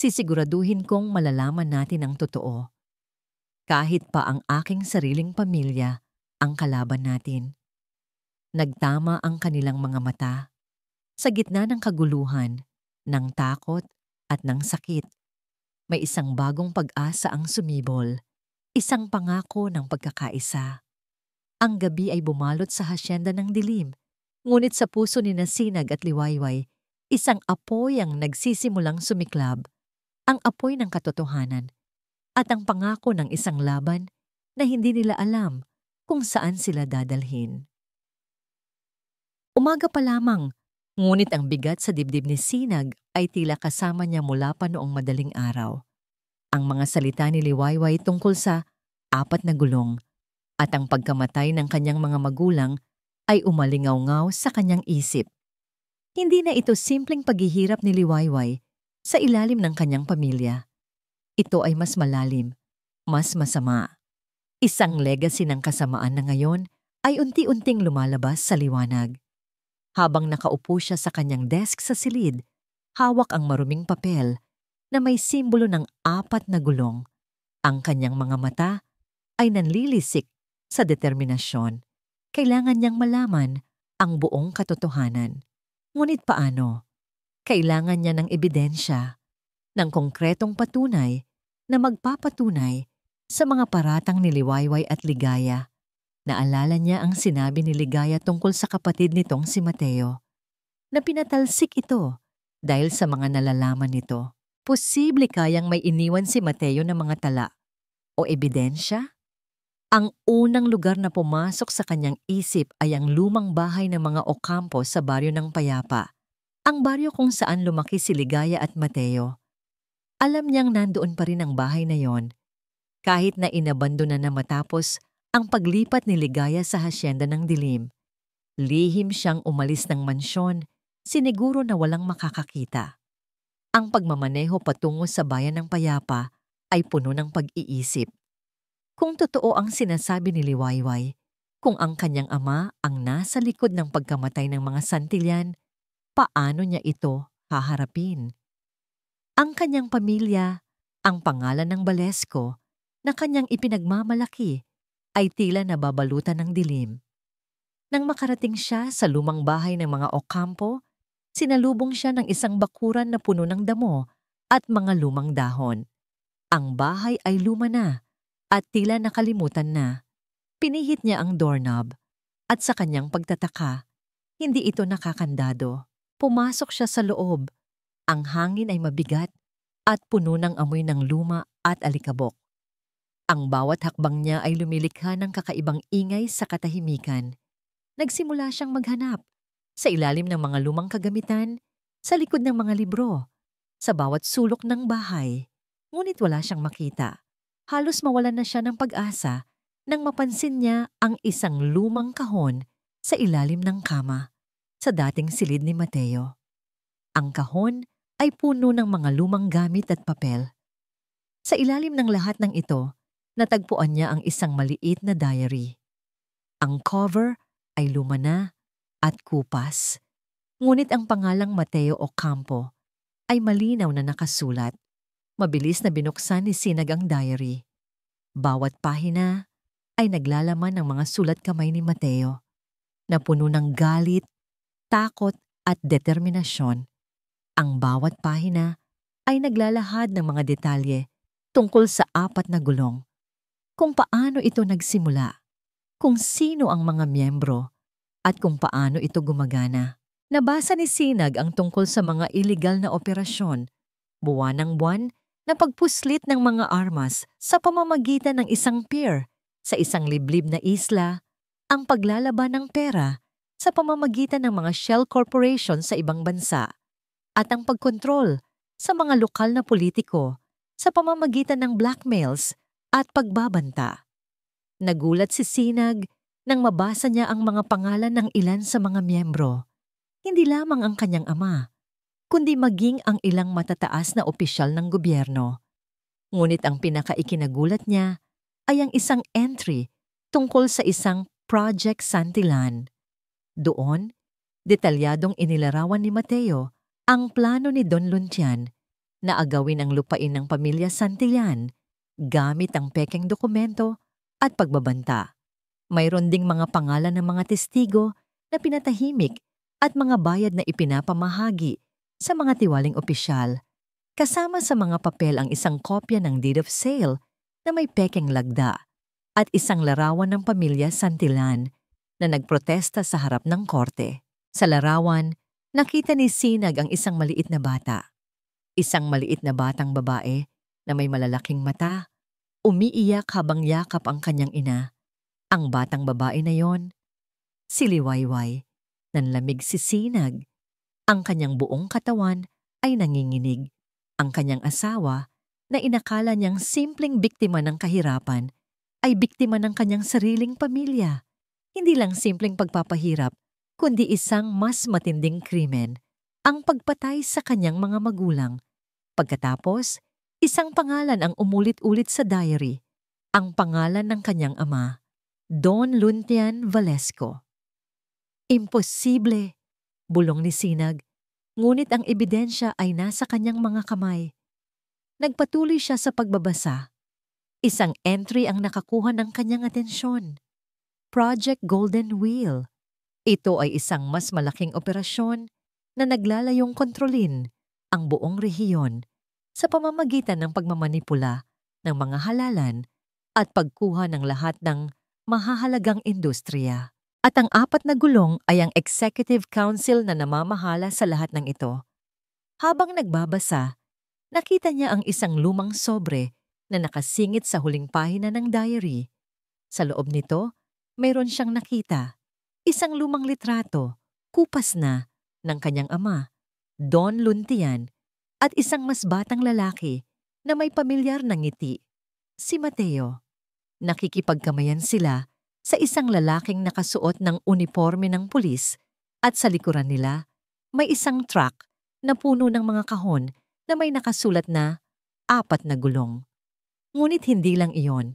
sisiguraduhin kong malalaman natin ang totoo. Kahit pa ang aking sariling pamilya ang kalaban natin. Nagtama ang kanilang mga mata. Sa gitna ng kaguluhan, ng takot at ng sakit, may isang bagong pag-asa ang sumibol. Isang pangako ng pagkakaisa. Ang gabi ay bumalot sa hasyenda ng dilim, ngunit sa puso ni Sinag at Liwayway, isang apoy ang nagsisimulang sumiklab, ang apoy ng katotohanan, at ang pangako ng isang laban na hindi nila alam kung saan sila dadalhin. Umaga pa lamang, ngunit ang bigat sa dibdib ni Sinag ay tila kasama niya mula pa noong madaling araw. Ang mga salita ni Liwayway tungkol sa 4 na gulong at ang pagkamatay ng kanyang mga magulang ay umalingaw-ngaw sa kanyang isip. Hindi na ito simpleng paghihirap ni Liwayway sa ilalim ng kanyang pamilya. Ito ay mas malalim, mas masama. Isang legacy ng kasamaan na ngayon ay unti-unting lumalabas sa liwanag. Habang nakaupo siya sa kanyang desk sa silid, hawak ang maruming papel na may simbolo ng 4 na gulong. Ang kanyang mga mata ay nanlilisik sa determinasyon. Kailangan niyang malaman ang buong katotohanan. Ngunit paano? Kailangan niya ng ebidensya, ng konkretong patunay na magpapatunay sa mga paratang ni Liwayway at Ligaya. Naalala niya ang sinabi ni Ligaya tungkol sa kapatid nitong si Mateo, na pinatalsik ito dahil sa mga nalalaman nito. Posible kayang may iniwan si Mateo ng mga tala o ebidensya? Ang unang lugar na pumasok sa kanyang isip ay ang lumang bahay ng mga Ocampo sa baryo ng Payapa, ang baryo kung saan lumaki si Ligaya at Mateo. Alam niyang nandoon pa rin ang bahay na yon, kahit na inabandona na matapos ang paglipat ni Ligaya sa hasyenda ng dilim. Lihim siyang umalis ng mansyon, siniguro na walang makakakita. Ang pagmamaneho patungo sa bayan ng Payapa ay puno ng pag-iisip. Kung totoo ang sinasabi ni Liwayway, kung ang kanyang ama ang nasa likod ng pagkamatay ng mga Santillan, paano niya ito haharapin? Ang kanyang pamilya, ang pangalan ng Balesco, na kanyang ipinagmamalaki, ay tila nababalutan ng dilim. Nang makarating siya sa lumang bahay ng mga Ocampo, sinalubong siya ng isang bakuran na puno ng damo at mga lumang dahon. Ang bahay ay luma na at tila nakalimutan na. Pinihit niya ang doorknob at sa kanyang pagtataka, hindi ito nakakandado. Pumasok siya sa loob. Ang hangin ay mabigat at puno ng amoy ng luma at alikabok. Ang bawat hakbang niya ay lumilikha ng kakaibang ingay sa katahimikan. Nagsimula siyang maghanap sa ilalim ng mga lumang kagamitan, sa likod ng mga libro, sa bawat sulok ng bahay. Ngunit wala siyang makita. Halos mawalan na siya ng pag-asa nang mapansin niya ang isang lumang kahon sa ilalim ng kama, sa dating silid ni Mateo. Ang kahon ay puno ng mga lumang gamit at papel. Sa ilalim ng lahat ng ito, natagpuan niya ang isang maliit na diary. Ang cover ay luma na at kupas. Ngunit ang pangalang Mateo Ocampo ay malinaw na nakasulat. Mabilis na binuksan ni Sinag ang diary. Bawat pahina ay naglalaman ng mga sulat kamay ni Mateo na puno ng galit, takot at determinasyon. Ang bawat pahina ay naglalahad ng mga detalye tungkol sa 4 na gulong. Kung paano ito nagsimula, kung sino ang mga miyembro, at kung paano ito gumagana. Nabasa ni Sinag ang tungkol sa mga iligal na operasyon, buwan ng buwan na pagpuslit ng mga armas sa pamamagitan ng isang pier sa isang liblib na isla, ang paglalaban ng pera sa pamamagitan ng mga shell corporation sa ibang bansa, at ang pagkontrol sa mga lokal na politiko sa pamamagitan ng blackmails at pagbabanta. Nagulat si Sinag nang mabasa niya ang mga pangalan ng ilan sa mga miyembro. Hindi lamang ang kanyang ama, kundi maging ang ilang matataas na opisyal ng gobyerno. Ngunit ang pinakaikinagulat niya ay ang isang entry tungkol sa isang Project Santillan. Doon, detalyadong inilarawan ni Mateo ang plano ni Don Luntian na agawin ang lupain ng pamilya Santillan gamit ang pekeng dokumento at pagbabanta. Mayroon ding mga pangalan ng mga testigo na pinatahimik at mga bayad na ipinapamahagi sa mga tiwaling opisyal. Kasama sa mga papel ang isang kopya ng deed of sale na may pekeng lagda at isang larawan ng pamilya Santillan na nagprotesta sa harap ng korte. Sa larawan, nakita ni Sinag ang isang maliit na bata. Isang maliit na batang babae na may malalaking mata, umiiyak habang yakap ang kanyang ina. Ang batang babae na yon, si Liwayway. Nanlamig si Sinag. Ang kanyang buong katawan ay nanginginig. Ang kanyang asawa, na inakala niyang simpleng biktima ng kahirapan, ay biktima ng kanyang sariling pamilya. Hindi lang simpleng pagpapahirap, kundi isang mas matinding krimen, ang pagpatay sa kanyang mga magulang. Pagkatapos, isang pangalan ang umulit-ulit sa diary, ang pangalan ng kanyang ama, Don Luntian Valesco. Imposible, bulong ni Sinag, ngunit ang ebidensya ay nasa kanyang mga kamay. Nagpatuloy siya sa pagbabasa. Isang entry ang nakakuha ng kanyang atensyon. Project Golden Wheel. Ito ay isang mas malaking operasyon na naglalayong kontrolin ang buong rehiyon sa pamamagitan ng pagmamanipula ng mga halalan at pagkuha ng lahat ng mahahalagang industriya. At ang 4 na gulong ay ang Executive Council na namamahala sa lahat ng ito. Habang nagbabasa, nakita niya ang isang lumang sobre na nakasingit sa huling pahina ng diary. Sa loob nito, mayroon siyang nakita, isang lumang litrato, kupas na, ng kanyang ama, Don Luntian, at isang mas batang lalaki na may pamilyar na ngiti, si Mateo. Nakikipagkamayan sila sa isang lalaking nakasuot ng uniforme ng pulis at sa likuran nila may isang truck na puno ng mga kahon na may nakasulat na 4 na gulong. Ngunit hindi lang iyon.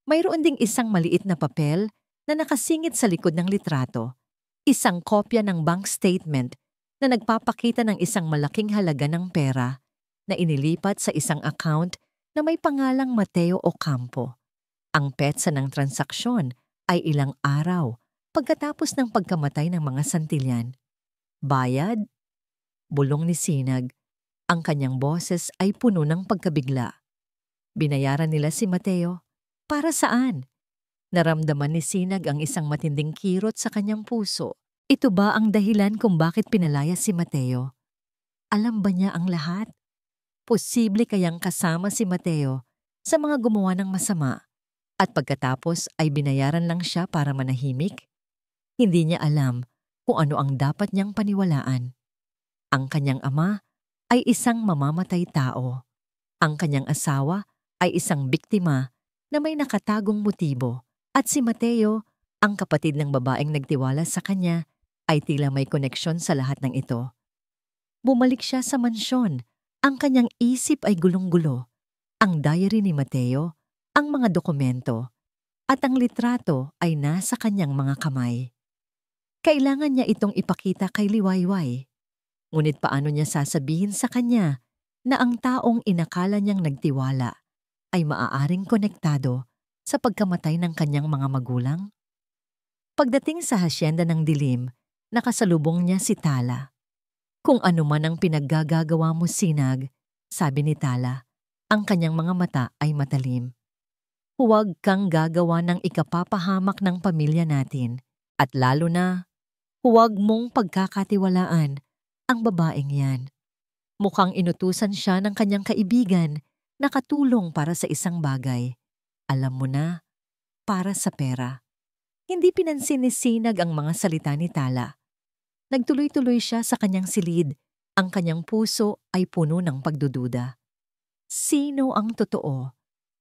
Mayroon ding isang maliit na papel na nakasingit sa likod ng litrato, isang kopya ng bank statement na nagpapakita ng isang malaking halaga ng pera na inilipat sa isang account na may pangalang Mateo Ocampo. Ang petsa ng transaksyon ay ilang araw pagkatapos ng pagkamatay ng mga Santillan. Bayad? Bulong ni Sinag. Ang kanyang boses ay puno ng pagkabigla. Binayaran nila si Mateo. Para saan? Naramdaman ni Sinag ang isang matinding kirot sa kanyang puso. Ito ba ang dahilan kung bakit pinalaya si Mateo? Alam ba niya ang lahat? Posible kayang kasama si Mateo sa mga gumawa ng masama at pagkatapos ay binayaran lang siya para manahimik? Hindi niya alam kung ano ang dapat niyang paniwalaan. Ang kanyang ama ay isang mamamatay tao. Ang kanyang asawa ay isang biktima na may nakatagong motibo. At si Mateo, ang kapatid ng babaeng nagtiwala sa kanya, ay tila may koneksyon sa lahat ng ito. Bumalik siya sa mansyon. Ang kanyang isip ay gulong-gulo. Ang diary ni Mateo, ang mga dokumento, at ang litrato ay nasa kanyang mga kamay. Kailangan niya itong ipakita kay Liwayway. Ngunit paano niya sasabihin sa kanya na ang taong inakala niyang nagtiwala ay maaaring konektado sa pagkamatay ng kanyang mga magulang? Pagdating sa hasyenda ng dilim, nakasalubong niya si Tala. Kung ano man ang pinaggagawa mo, Sinag, sabi ni Tala, ang kanyang mga mata ay matalim. Huwag kang gagawa ng ikapapahamak ng pamilya natin at lalo na, huwag mong pagkakatiwalaan ang babaeng yan. Mukhang inutusan siya ng kanyang kaibigan na katulong para sa isang bagay. Alam mo na, para sa pera. Hindi pinansin ni Sinag ang mga salita ni Tala. Nagtuloy-tuloy siya sa kanyang silid. Ang kanyang puso ay puno ng pagdududa. Sino ang totoo?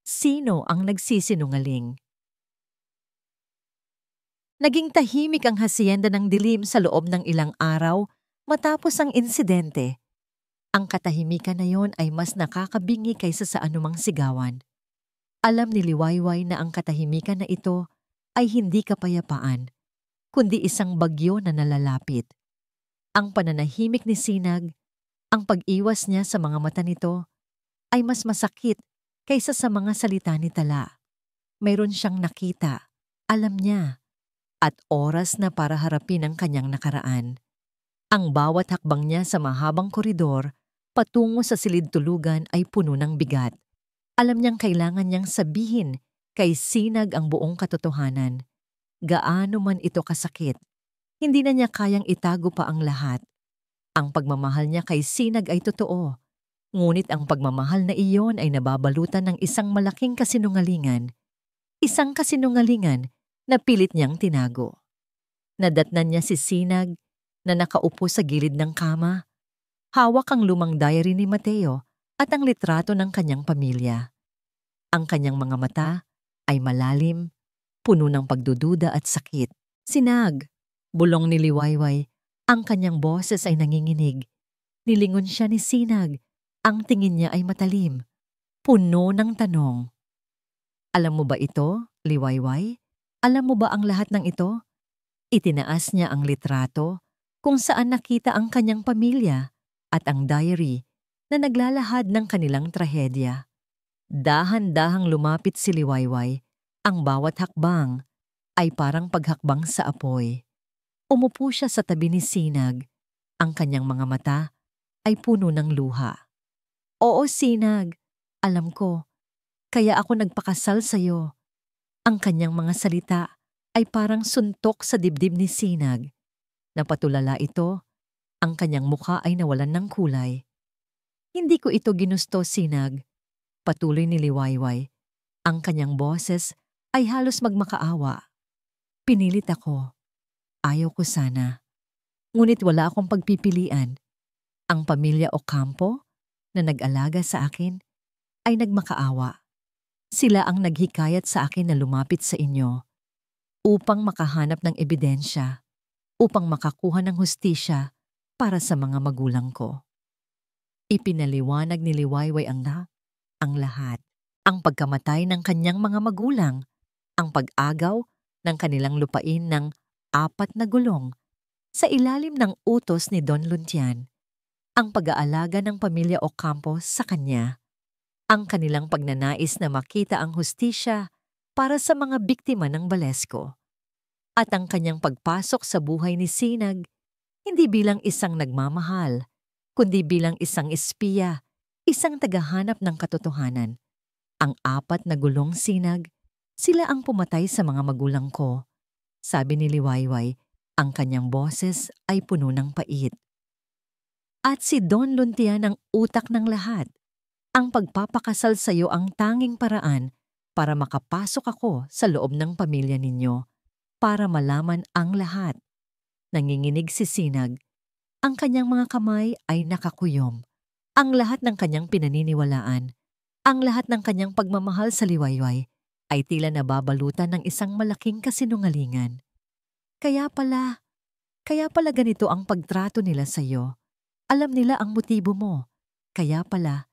Sino ang nagsisinungaling? Naging tahimik ang hasyenda ng dilim sa loob ng ilang araw matapos ang insidente. Ang katahimikan na yon ay mas nakakabingi kaysa sa anumang sigawan. Alam ni Liwayway na ang katahimikan na ito ay hindi kapayapaan, kundi isang bagyo na nalalapit. Ang pananahimik ni Sinag, ang pag-iwas niya sa mga mata nito, ay mas masakit kaysa sa mga salita ni Tala. Mayroon siyang nakita, alam niya, at oras na para harapin ang kanyang nakaraan. Ang bawat hakbang niya sa mahabang koridor patungo sa silid tulugan ay puno ng bigat. Alam niyang kailangan niyang sabihin kay Sinag ang buong katotohanan. Gaano man ito kasakit, hindi na niya kayang itago pa ang lahat. Ang pagmamahal niya kay Sinag ay totoo, ngunit ang pagmamahal na iyon ay nababalutan ng isang malaking kasinungalingan. Isang kasinungalingan na pilit niyang tinago. Nadatnan niya si Sinag na nakaupo sa gilid ng kama. Hawak ang lumang diary ni Mateo at ang litrato ng kanyang pamilya. Ang kanyang mga mata ay malalim, puno ng pagdududa at sakit. Sinag, bulong ni Liwayway, ang kanyang boses ay nanginginig. Nilingon siya ni Sinag, ang tingin niya ay matalim, puno ng tanong. Alam mo ba ito, Liwayway? Alam mo ba ang lahat ng ito? Itinaas niya ang litrato kung saan nakita ang kanyang pamilya at ang diary na naglalahad ng kanilang trahedya. Dahan-dahang lumapit si Liwayway. Ang bawat hakbang ay parang paghakbang sa apoy. Umupo siya sa tabi ni Sinag. Ang kanyang mga mata ay puno ng luha. Oo, Sinag, alam ko. Kaya ako nagpakasal sa'yo. Ang kanyang mga salita ay parang suntok sa dibdib ni Sinag. Napatulala ito, ang kanyang mukha ay nawalan ng kulay. Hindi ko ito ginusto, Sinag. Patuloy ni Liwayway. Ang kanyang boses ay halos magmakaawa. Pinilit ako. Ayaw ko sana. Ngunit wala akong pagpipilian. Ang pamilya Ocampo na nag-alaga sa akin ay nagmakaawa. Sila ang naghikayat sa akin na lumapit sa inyo upang makahanap ng ebidensya, upang makakuha ng hustisya para sa mga magulang ko. Ipinaliwanag ni Liwayway ang lahat. Ang pagkamatay ng kanyang mga magulang, ang pag-agaw ng kanilang lupain ng 4 na gulong sa ilalim ng utos ni Don Luntian, ang pag-aalaga ng pamilya Ocampo sa kanya, ang kanilang pagnanais na makita ang hustisya para sa mga biktima ng Balesco, at ang kanyang pagpasok sa buhay ni Sinag, hindi bilang isang nagmamahal, kundi bilang isang espiya, isang tagahanap ng katotohanan. Ang 4 na gulong sinag, sila ang pumatay sa mga magulang ko. Sabi ni Liwayway, ang kanyang boses ay puno ng pait. At si Don Luntian ang utak ng lahat. Ang pagpapakasal sa iyo ang tanging paraan para makapasok ako sa loob ng pamilya ninyo, para malaman ang lahat. Nanginginig si Sinag. Ang kanyang mga kamay ay nakakuyom. Ang lahat ng kanyang pinaniniwalaan, ang lahat ng kanyang pagmamahal sa Liwayway ay tila nababalutan ng isang malaking kasinungalingan. Kaya pala ganito ang pagtrato nila sa iyo. Alam nila ang motibo mo. Kaya pala,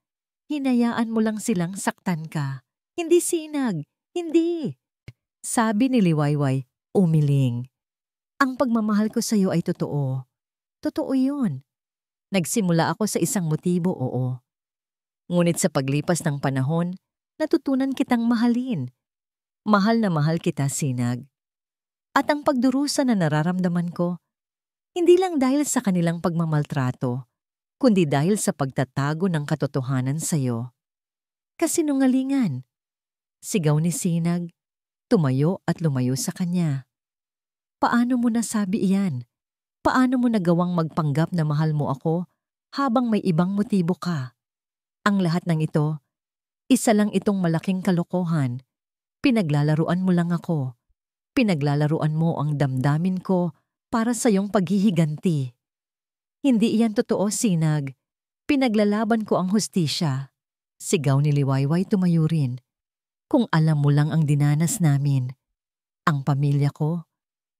hinayaan mo lang silang saktan ka. Hindi Sinag, hindi. Sabi ni Liwayway, umiling. Ang pagmamahal ko sa iyo ay totoo. Totoo yun. Nagsimula ako sa isang motibo, oo. Ngunit sa paglipas ng panahon, natutunan kitang mahalin. Mahal na mahal kita, Sinag. At ang pagdurusa na nararamdaman ko, hindi lang dahil sa kanilang pagmamaltrato, kundi dahil sa pagtatago ng katotohanan sa iyo. Kasinungalingan. Sigaw ni Sinag, tumayo at lumayo sa kanya. Paano mo nasabi iyan? Paano mo nagawang magpanggap na mahal mo ako habang may ibang motibo ka? Ang lahat ng ito, isa lang itong malaking kalokohan. Pinaglalaruan mo lang ako. Pinaglalaruan mo ang damdamin ko para sa iyong paghihiganti. Hindi iyan totoo, Sinag. Pinaglalaban ko ang hustisya. Sigaw ni Liwayway, tumayo rin. Kung alam mo lang ang dinanas namin. Ang pamilya ko,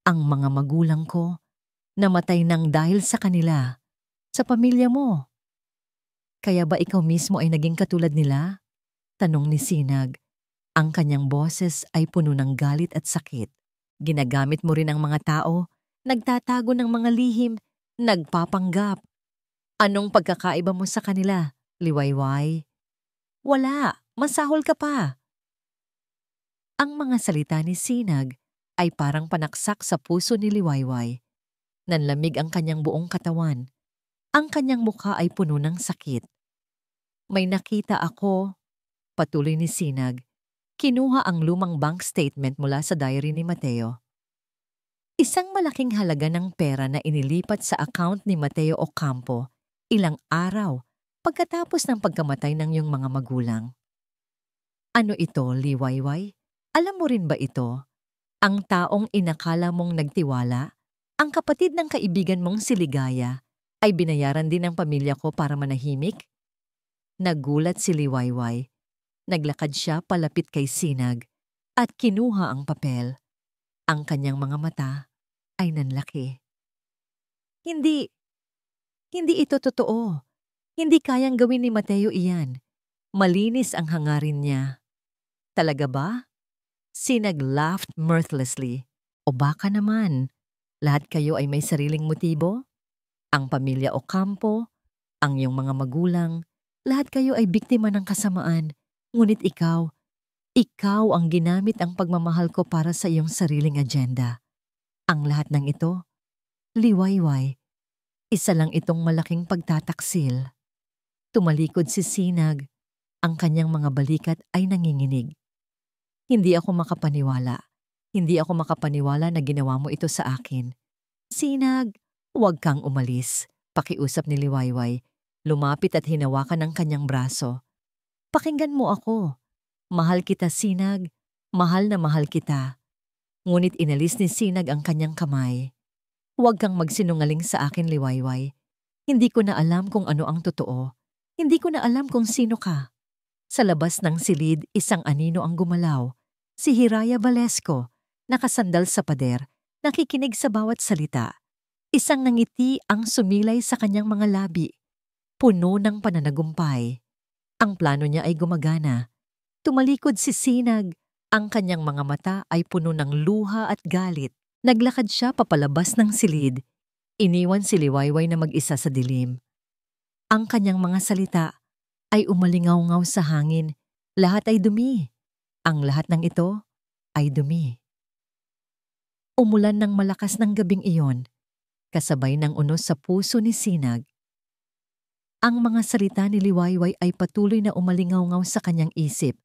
ang mga magulang ko, namatay nang dahil sa kanila, sa pamilya mo. Kaya ba ikaw mismo ay naging katulad nila? Tanong ni Sinag. Ang kanyang boses ay puno ng galit at sakit. Ginagamit mo rin ang mga tao, nagtatago ng mga lihim, nagpapanggap. Anong pagkakaiba mo sa kanila, Liwayway? Wala, masahol ka pa. Ang mga salita ni Sinag ay parang panaksak sa puso ni Liwayway. Nanlamig ang kanyang buong katawan. Ang kanyang mukha ay puno ng sakit. May nakita ako, patuloy ni Sinag. Kinuha ang lumang bank statement mula sa diary ni Mateo. Isang malaking halaga ng pera na inilipat sa account ni Mateo Ocampo ilang araw pagkatapos ng pagkamatay ng iyong mga magulang. Ano ito, Liwayway? Alam mo rin ba ito? Ang taong inakala mong nagtiwala, ang kapatid ng kaibigan mong si Ligaya, ay binayaran din ng pamilya ko para manahimik? Nagulat si Liwayway. Naglakad siya palapit kay Sinag at kinuha ang papel. Ang kanyang mga mata ay nanlaki. Hindi ito totoo. Hindi kayang gawin ni Mateo iyan. Malinis ang hangarin niya. Talaga ba? Sinag laughed mirthlessly. O baka naman, lahat kayo ay may sariling motibo? Ang pamilya Ocampo, ang iyong mga magulang, lahat kayo ay biktima ng kasamaan. Ngunit ikaw ang ginamit ang pagmamahal ko para sa iyong sariling agenda. Ang lahat ng ito, Liwayway, isa lang itong malaking pagtataksil. Tumalikod si Sinag, ang kanyang mga balikat ay nanginginig. Hindi ako makapaniwala. Hindi ako makapaniwala na ginawa mo ito sa akin. Sinag, huwag kang umalis. Pakiusap ni Liwayway. Lumapit at hinawakan ang kanyang braso. Pakinggan mo ako. Mahal kita, Sinag. Mahal na mahal kita. Ngunit inalis ni Sinag ang kanyang kamay. Huwag kang magsinungaling sa akin, Liwayway. Hindi ko na alam kung ano ang totoo. Hindi ko na alam kung sino ka. Sa labas ng silid, isang anino ang gumalaw. Si Hiraya Valesco, nakasandal sa pader, nakikinig sa bawat salita. Isang nangiti ang sumilay sa kanyang mga labi. Puno ng pananagumpay. Ang plano niya ay gumagana. Tumalikod si Sinag. Ang kanyang mga mata ay puno ng luha at galit. Naglakad siya papalabas ng silid. Iniwan si Liwayway na mag-isa sa dilim. Ang kanyang mga salita ay umalingaw-ngaw sa hangin. Lahat ay dumi. Ang lahat ng ito ay dumi. Umulan ng malakas ng gabing iyon, kasabay ng unos sa puso ni Sinag. Ang mga salita ni Liwayway ay patuloy na umalingaw-ngaw sa kanyang isip,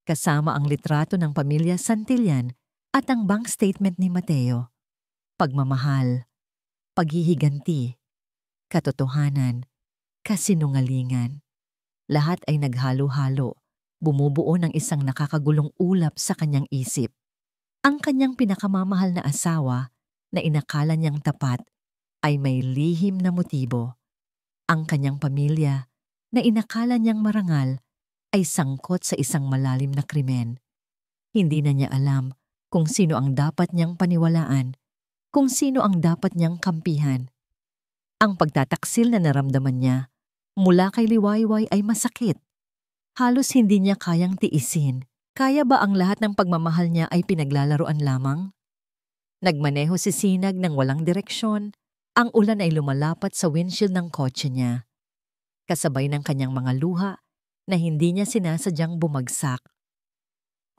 kasama ang litrato ng pamilya Santillan at ang bank statement ni Mateo. Pagmamahal, paghihiganti, katotohanan, kasinungalingan. Lahat ay naghalo-halo, bumubuo ng isang nakakagulong ulap sa kanyang isip. Ang kanyang pinakamamahal na asawa na inakala niyang tapat ay may lihim na motibo. Ang kanyang pamilya na inakala niyang marangal ay sangkot sa isang malalim na krimen. Hindi na niya alam kung sino ang dapat niyang paniwalaan, kung sino ang dapat niyang kampihan. Ang pagtataksil na naramdaman niya mula kay Liwayway ay masakit. Halos hindi niya kayang tiisin. Kaya ba ang lahat ng pagmamahal niya ay pinaglalaruan lamang? Nagmaneho si Sinag ng walang direksyon. Ang ulan ay lumalapat sa windshield ng kotse niya, kasabay ng kanyang mga luha na hindi niya sinasadyang bumagsak.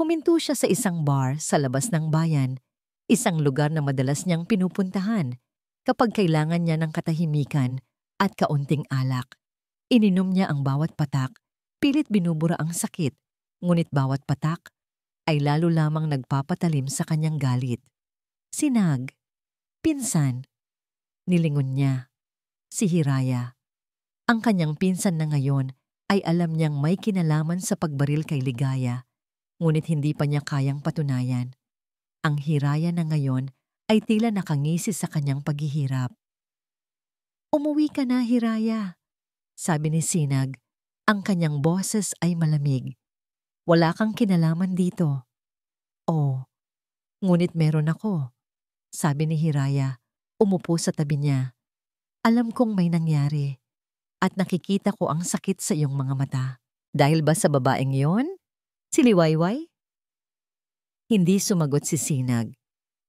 Huminto siya sa isang bar sa labas ng bayan, isang lugar na madalas niyang pinupuntahan kapag kailangan niya ng katahimikan at kaunting alak. Ininom niya ang bawat patak, pilit binubura ang sakit, ngunit bawat patak ay lalo lamang nagpapatalim sa kanyang galit. Sinag, pinsan. Nilingon niya, si Hiraya. Ang kanyang pinsan na ngayon ay alam niyang may kinalaman sa pagbaril kay Ligaya, ngunit hindi pa niya kayang patunayan. Ang Hiraya na ngayon ay tila nakangisi sa kanyang paghihirap. Umuwi ka na, Hiraya, sabi ni Sinag. Ang kanyang boses ay malamig. Wala kang kinalaman dito. Oh, ngunit meron ako, sabi ni Hiraya. Umupo sa tabi niya. Alam kong may nangyari at nakikita ko ang sakit sa iyong mga mata. Dahil ba sa babaeng yon? Si Liwayway? Hindi sumagot si Sinag.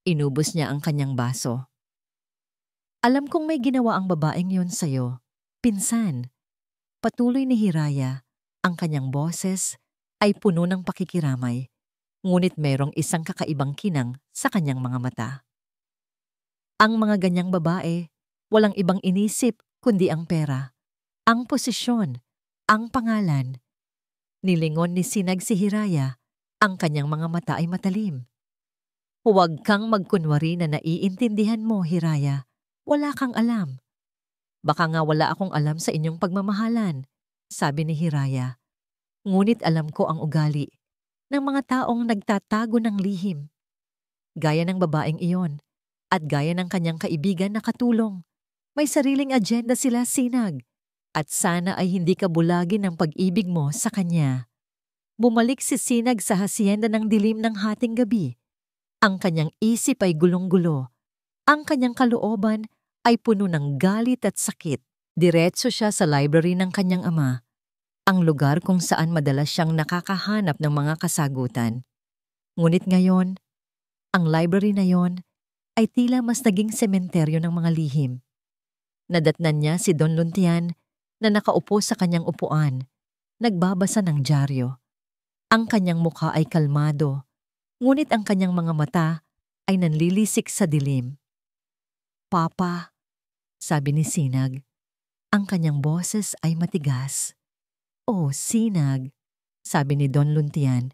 Inubos niya ang kanyang baso. Alam kong may ginawa ang babaeng yon sa'yo. Pinsan. Patuloy ni Hiraya. Ang kanyang boses ay puno ng pakikiramay. Ngunit merong isang kakaibang kinang sa kanyang mga mata. Ang mga ganyang babae, walang ibang inisip kundi ang pera, ang posisyon, ang pangalan. Nilingon ni Sinag si Hiraya, ang kanyang mga mata ay matalim. Huwag kang magkunwari na naiintindihan mo, Hiraya. Wala kang alam. Baka nga wala akong alam sa inyong pagmamahalan, sabi ni Hiraya. Ngunit alam ko ang ugali ng mga taong nagtatago ng lihim. Gaya ng babaeng iyon. At gaya ng kanyang kaibigan na katulong, may sariling agenda sila, Sinag. At sana ay hindi ka bulagin ng pag-ibig mo sa kanya. Bumalik si Sinag sa hasyenda ng dilim ng hating gabi. Ang kanyang isip ay gulong-gulo. Ang kanyang kalooban ay puno ng galit at sakit. Diretso siya sa library ng kanyang ama, ang lugar kung saan madalas siyang nakakahanap ng mga kasagutan. Ngunit ngayon, ang library na yon ay tila mas naging sementeryo ng mga lihim. Nadatnan niya si Don Luntian na nakaupo sa kanyang upuan, nagbabasa ng dyaryo. Ang kanyang mukha ay kalmado, ngunit ang kanyang mga mata ay nanlilisik sa dilim. Papa, sabi ni Sinag. Ang kanyang boses ay matigas. Oh, Sinag, sabi ni Don Luntian.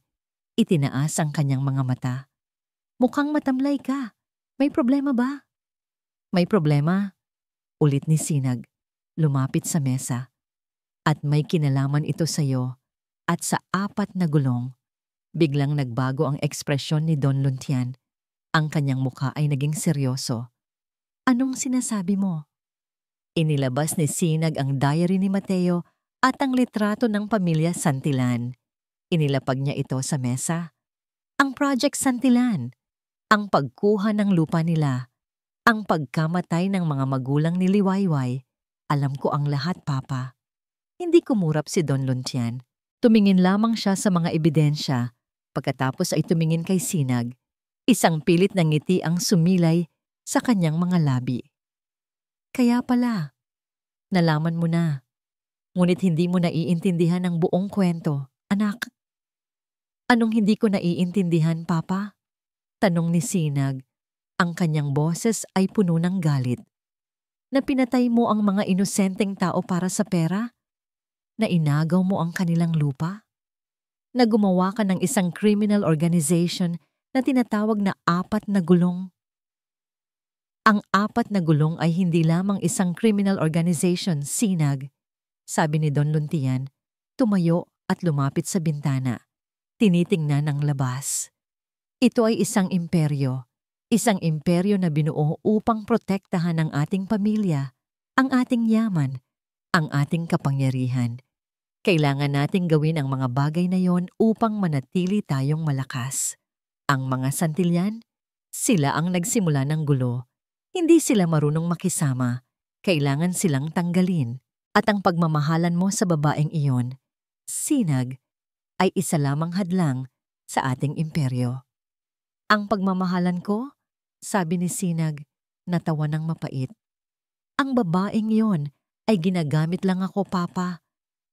Itinaas ang kanyang mga mata. Mukhang matamlay ka. May problema ba? May problema, ulit ni Sinag, lumapit sa mesa. At may kinalaman ito sa iyo at sa 4 na gulong. Biglang nagbago ang ekspresyon ni Don Luntian. Ang kanyang mukha ay naging seryoso. Anong sinasabi mo? Inilabas ni Sinag ang diary ni Mateo at ang litrato ng pamilya Santillan. Inilapag niya ito sa mesa. Ang Project Santillan. Ang pagkuha ng lupa nila, ang pagkamatay ng mga magulang ni Liwayway. Alam ko ang lahat, Papa. Hindi kumurap si Don Luntian. Tumingin lamang siya sa mga ebidensya. Pagkatapos ay tumingin kay Sinag. Isang pilit na ngiti ang sumilay sa kanyang mga labi. Kaya pala, nalaman mo na. Ngunit hindi mo naiintindihan ang buong kwento, anak. Anong hindi ko naiintindihan, Papa? Tanong ni Sinag. Ang kanyang boses ay puno ng galit. Na pinatay mo ang mga inosenteng tao para sa pera? Na inagaw mo ang kanilang lupa? Na gumawa ka ng isang criminal organization na tinatawag na apat na gulong? Ang apat na gulong ay hindi lamang isang criminal organization, Sinag, sabi ni Don Luntian, tumayo at lumapit sa bintana. Tinitingnan ang labas. Ito ay isang imperyo na binuo upang protektahan ang ating pamilya, ang ating yaman, ang ating kapangyarihan. Kailangan nating gawin ang mga bagay na yon upang manatili tayong malakas. Ang mga santilyan, sila ang nagsimula ng gulo. Hindi sila marunong makisama. Kailangan silang tanggalin. At ang pagmamahalan mo sa babaeng iyon, Sinag, ay isa lamang hadlang sa ating imperyo. Ang pagmamahalan ko, sabi ni Sinag, natawa ng mapait. Ang babaeng iyon ay ginagamit lang ako, Papa.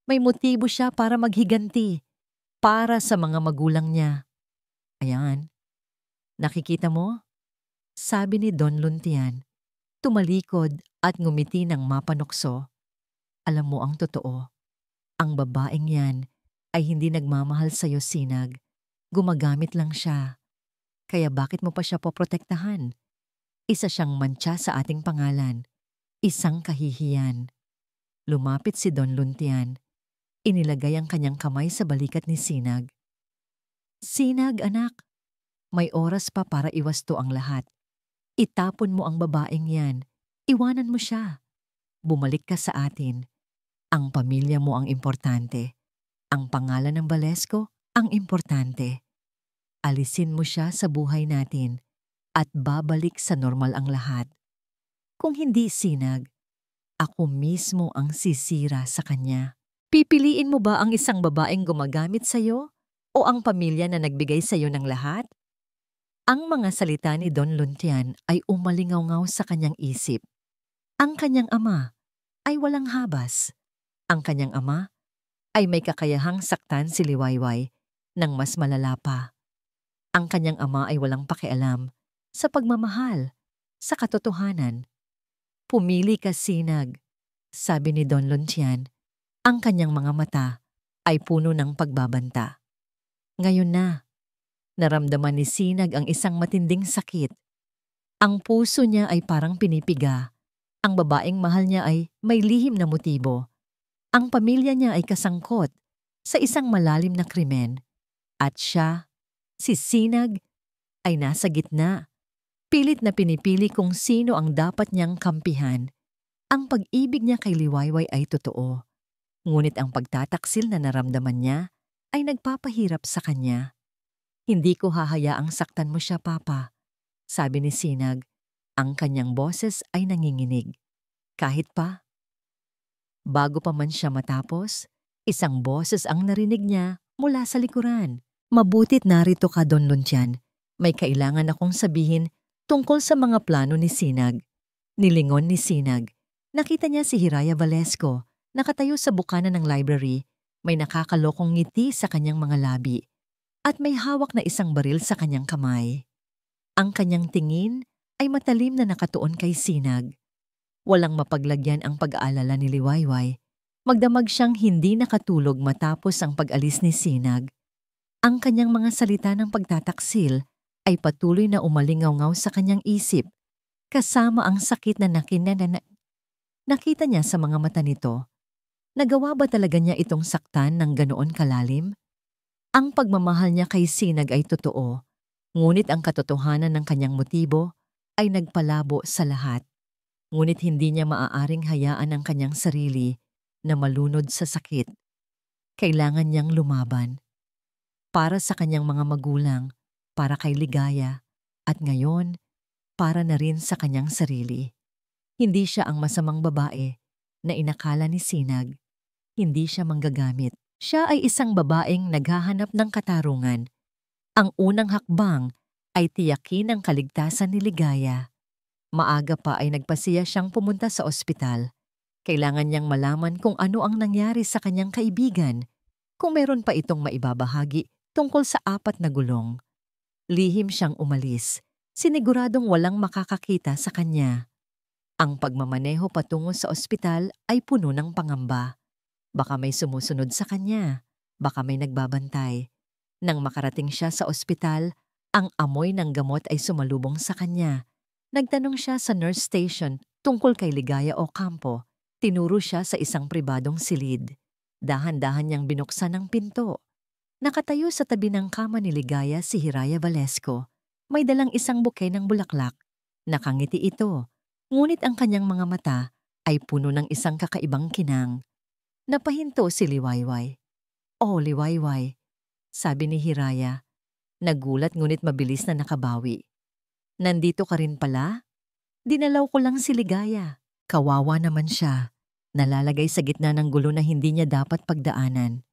May motibo siya para maghiganti, para sa mga magulang niya. Ayan, nakikita mo? Sabi ni Don Luntian, tumalikod at ngumiti ng mapanukso. Alam mo ang totoo, ang babaeng yan ay hindi nagmamahal sa'yo, Sinag. Gumagamit lang siya. Kaya bakit mo pa siya poprotektahan? Isa siyang mantsa sa ating pangalan. Isang kahihiyan. Lumapit si Don Luntian. Inilagay ang kanyang kamay sa balikat ni Sinag. Sinag, anak, may oras pa para iwasto ang lahat. Itapon mo ang babaeng yan. Iwanan mo siya. Bumalik ka sa atin. Ang pamilya mo ang importante. Ang pangalan ng Valesco ang importante. Alisin mo siya sa buhay natin at babalik sa normal ang lahat. Kung hindi, Sinag, ako mismo ang sisira sa kanya. Pipiliin mo ba ang isang babaeng gumagamit sa'yo o ang pamilya na nagbigay sa'yo ng lahat? Ang mga salita ni Don Luntian ay umalingaw-ngaw sa kanyang isip. Ang kanyang ama ay walang habas. Ang kanyang ama ay may kakayahang saktan si Liwayway ng mas malala pa. Ang kanyang ama ay walang pakialam sa pagmamahal, sa katotohanan. Pumili ka, Sinag, sabi ni Don Luntian. Ang kanyang mga mata ay puno ng pagbabanta. Ngayon na, naramdaman ni Sinag ang isang matinding sakit. Ang puso niya ay parang pinipiga. Ang babaeng mahal niya ay may lihim na motibo. Ang pamilya niya ay kasangkot sa isang malalim na krimen. At siya, si Sinag, ay nasa gitna. Pilit na pinipili kung sino ang dapat niyang kampihan. Ang pag-ibig niya kay Liwayway ay totoo. Ngunit ang pagtataksil na naramdaman niya ay nagpapahirap sa kanya. Hindi ko hahayaang saktan mo siya, Papa, sabi ni Sinag. Ang kanyang boses ay nanginginig. Kahit pa. Bago pa man siya matapos, isang boses ang narinig niya mula sa likuran. Mabutit narito ka, Don Luntian. May kailangan akong sabihin tungkol sa mga plano ni Sinag. Nilingon ni Sinag. Nakita niya si Hiraya Valesco, nakatayo sa bukana ng library. May nakakalokong ngiti sa kanyang mga labi. At may hawak na isang baril sa kanyang kamay. Ang kanyang tingin ay matalim na nakatuon kay Sinag. Walang mapaglagyan ang pag-aalala ni Liwayway. Magdamag siyang hindi nakatulog matapos ang pag-alis ni Sinag. Ang kanyang mga salita ng pagtataksil ay patuloy na umalingaw-ngaw sa kanyang isip, kasama ang sakit na nakita niya sa mga mata nito. Nagawa ba talaga niya itong saktan ng ganoon kalalim? Ang pagmamahal niya kay Sinag ay totoo, ngunit ang katotohanan ng kanyang motibo ay nagpalabo sa lahat. Ngunit hindi niya maaaring hayaan ang kanyang sarili na malunod sa sakit. Kailangan niyang lumaban. Para sa kanyang mga magulang, para kay Ligaya, at ngayon, para na rin sa kanyang sarili. Hindi siya ang masamang babae na inakala ni Sinag. Hindi siya manggagamit. Siya ay isang babaeng naghahanap ng katarungan. Ang unang hakbang ay tiyakin ang kaligtasan ni Ligaya. Maaga pa ay nagpasiya siyang pumunta sa ospital. Kailangan niyang malaman kung ano ang nangyari sa kanyang kaibigan, kung meron pa itong maibabahagi tungkol sa apat na gulong. Lihim siyang umalis, siniguradong walang makakakita sa kanya. Ang pagmamaneho patungo sa ospital ay puno ng pangamba. Baka may sumusunod sa kanya, baka may nagbabantay. Nang makarating siya sa ospital, ang amoy ng gamot ay sumalubong sa kanya. Nagtanong siya sa nurse station tungkol kay Ligaya Ocampo. Tinuro siya sa isang pribadong silid. Dahan-dahan niyang binuksan ang pinto. Nakatayo sa tabi ng kama ni Ligaya si Hiraya Valesco. May dalang isang bouquet ng bulaklak. Nakangiti ito, ngunit ang kanyang mga mata ay puno ng isang kakaibang kinang. Napahinto si Liwayway. "Oh, Liwayway," sabi ni Hiraya. Nagulat ngunit mabilis na nakabawi. "Nandito ka rin pala? Dinalaw ko lang si Ligaya." Kawawa naman siya. Nalalagay sa gitna ng gulo na hindi niya dapat pagdaanan.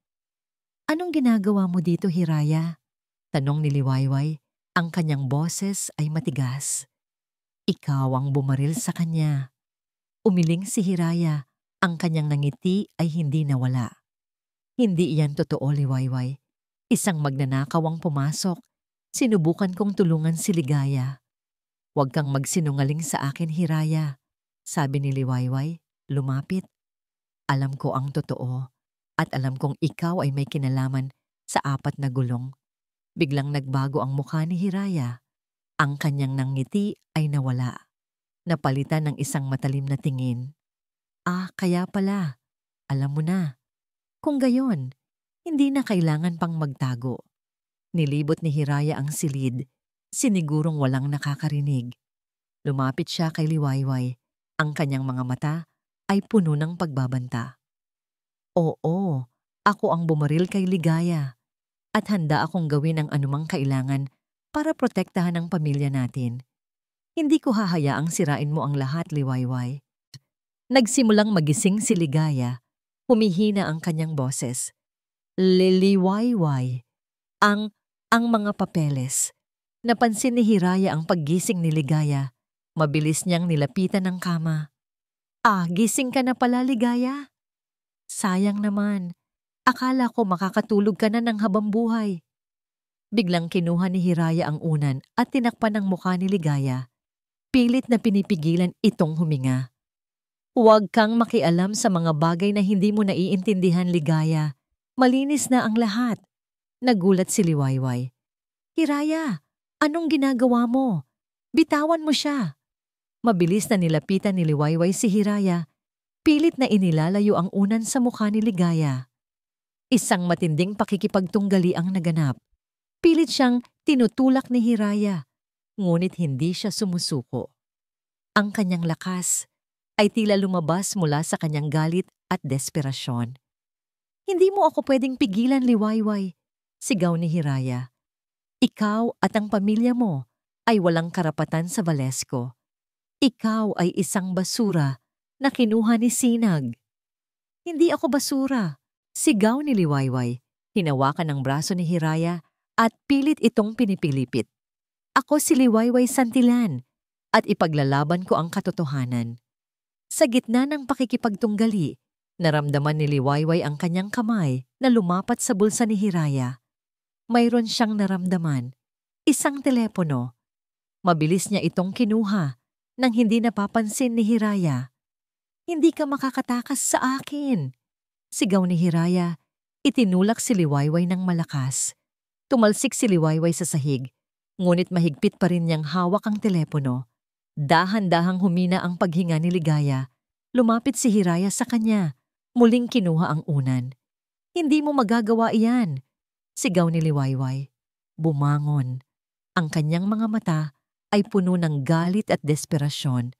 "Anong ginagawa mo dito, Hiraya?" tanong ni Liwayway. Ang kanyang boses ay matigas. Ikaw ang bumaril sa kanya. Umiling si Hiraya. Ang kanyang nangiti ay hindi nawala. "Hindi iyan totoo, Liwayway. Isang magnanakaw ang pumasok. Sinubukan kong tulungan si Ligaya." "Huwag kang magsinungaling sa akin, Hiraya," sabi ni Liwayway, lumapit. "Alam ko ang totoo at alam kong ikaw ay may kinalaman sa 4 na gulong." Biglang nagbago ang mukha ni Hiraya. Ang kanyang nangiti ay nawala. Napalitan ng isang matalim na tingin. "Ah, kaya pala. Alam mo na. Kung gayon, hindi na kailangan pang magtago." Nilibot ni Hiraya ang silid. Sinigurong walang nakakarinig. Lumapit siya kay Liwayway. Ang kanyang mga mata ay puno ng pagbabanta. "Oo, ako ang bumaril kay Ligaya. At handa akong gawin ang anumang kailangan para protektahan ang pamilya natin. Hindi ko hahayaang sirain mo ang lahat, Liwayway." Nagsimulang magising si Ligaya. Humihina ang kanyang boses. "Liwayway, ang mga papeles." Napansin ni Hiraya ang paggising ni Ligaya. Mabilis niyang nilapitan ng kama. "Ah, gising ka na pala, Ligaya? Sayang naman. Akala ko makakatulog ka na ng habang buhay." Biglang kinuha ni Hiraya ang unan at tinakpan ang mukha ni Ligaya. Pilit na pinipigilan itong huminga. "Huwag kang makialam sa mga bagay na hindi mo naiintindihan, Ligaya. Malinis na ang lahat." Nagulat si Liwayway. "Hiraya, anong ginagawa mo? Bitawan mo siya." Mabilis na nilapitan ni Liwayway si Hiraya. Pilit na inilalayo ang unan sa mukha ni Ligaya. Isang matinding pakikipagtunggali ang naganap. Pilit siyang tinutulak ni Hiraya, ngunit hindi siya sumusuko. Ang kanyang lakas ay tila lumabas mula sa kanyang galit at desperasyon. "Hindi mo ako pwedeng pigilan, Liwayway," sigaw ni Hiraya. "Ikaw at ang pamilya mo ay walang karapatan sa Valesco. Ikaw ay isang basura na kinuha ni Sinag." "Hindi ako basura," sigaw ni Liwayway. Hinawakan ng braso ni Hiraya at pilit itong pinipilipit. "Ako si Liwayway Santillan at ipaglalaban ko ang katotohanan." Sa gitna ng pakikipagtunggali, naramdaman ni Liwayway ang kanyang kamay na lumapat sa bulsa ni Hiraya. Mayroon siyang naramdaman. Isang telepono. Mabilis niya itong kinuha nang hindi napapansin ni Hiraya. "Hindi ka makakatakas sa akin," sigaw ni Hiraya. Itinulak si Liwayway ng malakas. Tumalsik si Liwayway sa sahig, ngunit mahigpit pa rin niyang hawak ang telepono. Dahan-dahang humina ang paghinga ni Ligaya. Lumapit si Hiraya sa kanya. Muling kinuha ang unan. "Hindi mo magagawa iyan," sigaw ni Liwayway. Bumangon. Ang kanyang mga mata ay puno ng galit at desperasyon.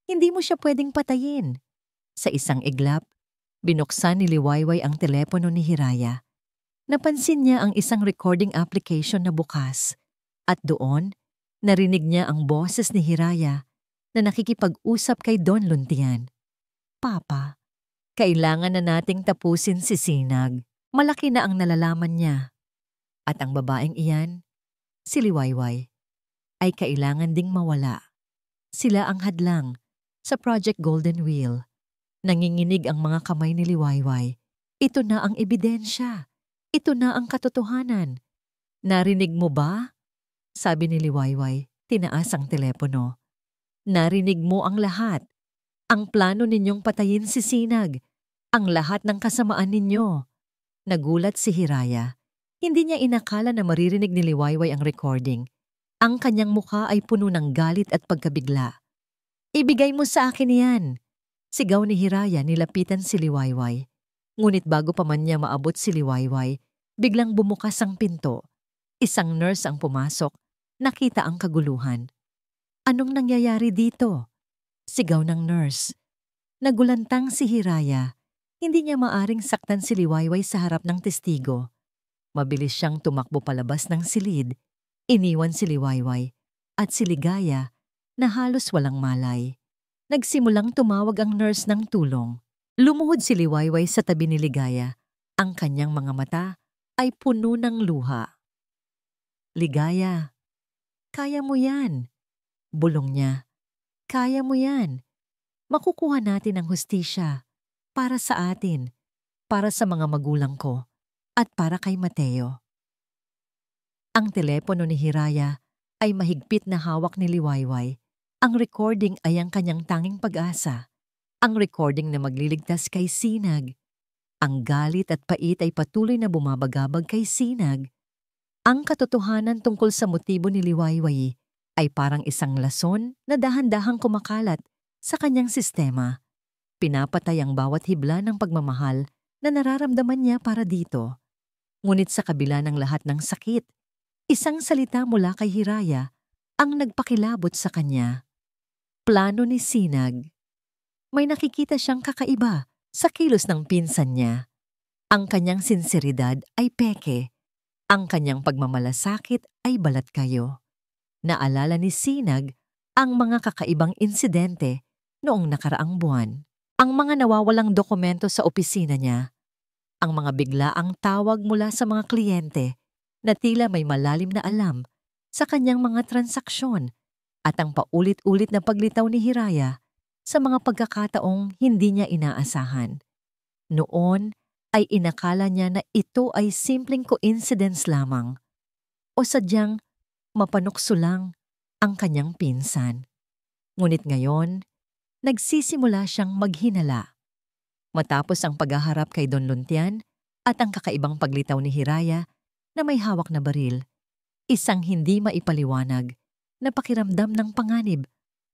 "Hindi mo siya pwedeng patayin." Sa isang iglap, binuksan ni Liwayway ang telepono ni Hiraya. Napansin niya ang isang recording application na bukas. At doon, narinig niya ang boses ni Hiraya na nakikipag-usap kay Don Luntian. "Papa, kailangan na nating tapusin si Sinag. Malaki na ang nalalaman niya. At ang babaeng iyan, si Liwayway, ay kailangan ding mawala. Sila ang hadlang sa Project Golden Wheel." Nanginginig ang mga kamay ni Liwayway. "Ito na ang ebidensya. Ito na ang katotohanan. Narinig mo ba?" sabi ni Liwayway. Tinaas ang telepono. "Narinig mo ang lahat. Ang plano ninyong patayin si Sinag, ang lahat ng kasamaan ninyo. Nagulat si Hiraya. Hindi niya inakala na maririnig ni Liwayway ang recording. Ang kanyang mukha ay puno ng galit at pagkabigla. Ibigay mo sa akin yan! Sigaw ni Hiraya, nilapitan si Liwayway. Ngunit bago pa man niya maabot si Liwayway, biglang bumukas ang pinto. Isang nurse ang pumasok. Nakita ang kaguluhan. Anong nangyayari dito? Sigaw ng nurse. Nagulantang si Hiraya. Hindi niya maaring saktan si Liwayway sa harap ng testigo. Mabilis siyang tumakbo palabas ng silid. Iniwan si Liwayway at si Ligaya na halos walang malay. Nagsimulang tumawag ang nurse ng tulong. Lumuhod si Liwayway sa tabi ni Ligaya. Ang kanyang mga mata ay puno ng luha. Ligaya, kaya mo yan. Bulong niya. Kaya mo yan. Makukuha natin ang hustisya. Para sa atin, para sa mga magulang ko, at para kay Mateo. Ang telepono ni Hiraya ay mahigpit na hawak ni Liwayway. Ang recording ay ang kanyang tanging pag-asa. Ang recording na magliligtas kay Sinag. Ang galit at pait ay patuloy na bumabagabag kay Sinag. Ang katotohanan tungkol sa motibo ni Liwayway ay parang isang lason na dahan-dahang kumakalat sa kanyang sistema. Pinapatay ang bawat hibla ng pagmamahal na nararamdaman niya para dito. Ngunit sa kabila ng lahat ng sakit, isang salita mula kay Hiraya ang nagpakilabot sa kanya. Plano ni Sinag. May nakikita siyang kakaiba sa kilos ng pinsan niya. Ang kanyang sinseridad ay peke. Ang kanyang pagmamalasakit ay balat kayo. Naalala ni Sinag ang mga kakaibang insidente noong nakaraang buwan. Ang mga nawawalang dokumento sa opisina niya. Ang mga biglaang tawag mula sa mga kliyente na tila may malalim na alam sa kanyang mga transaksyon at ang paulit-ulit na paglitaw ni Hiraya sa mga pagkakataong hindi niya inaasahan. Noon ay inakala niya na ito ay simpleng coincidence lamang o sadyang mapanukso lang ang kanyang pinsan. Ngunit ngayon, nagsisimula siyang maghinala. Matapos ang paghaharap kay Don Luntian at ang kakaibang paglitaw ni Hiraya na may hawak na baril, isang hindi maipaliwanag na pakiramdam ng panganib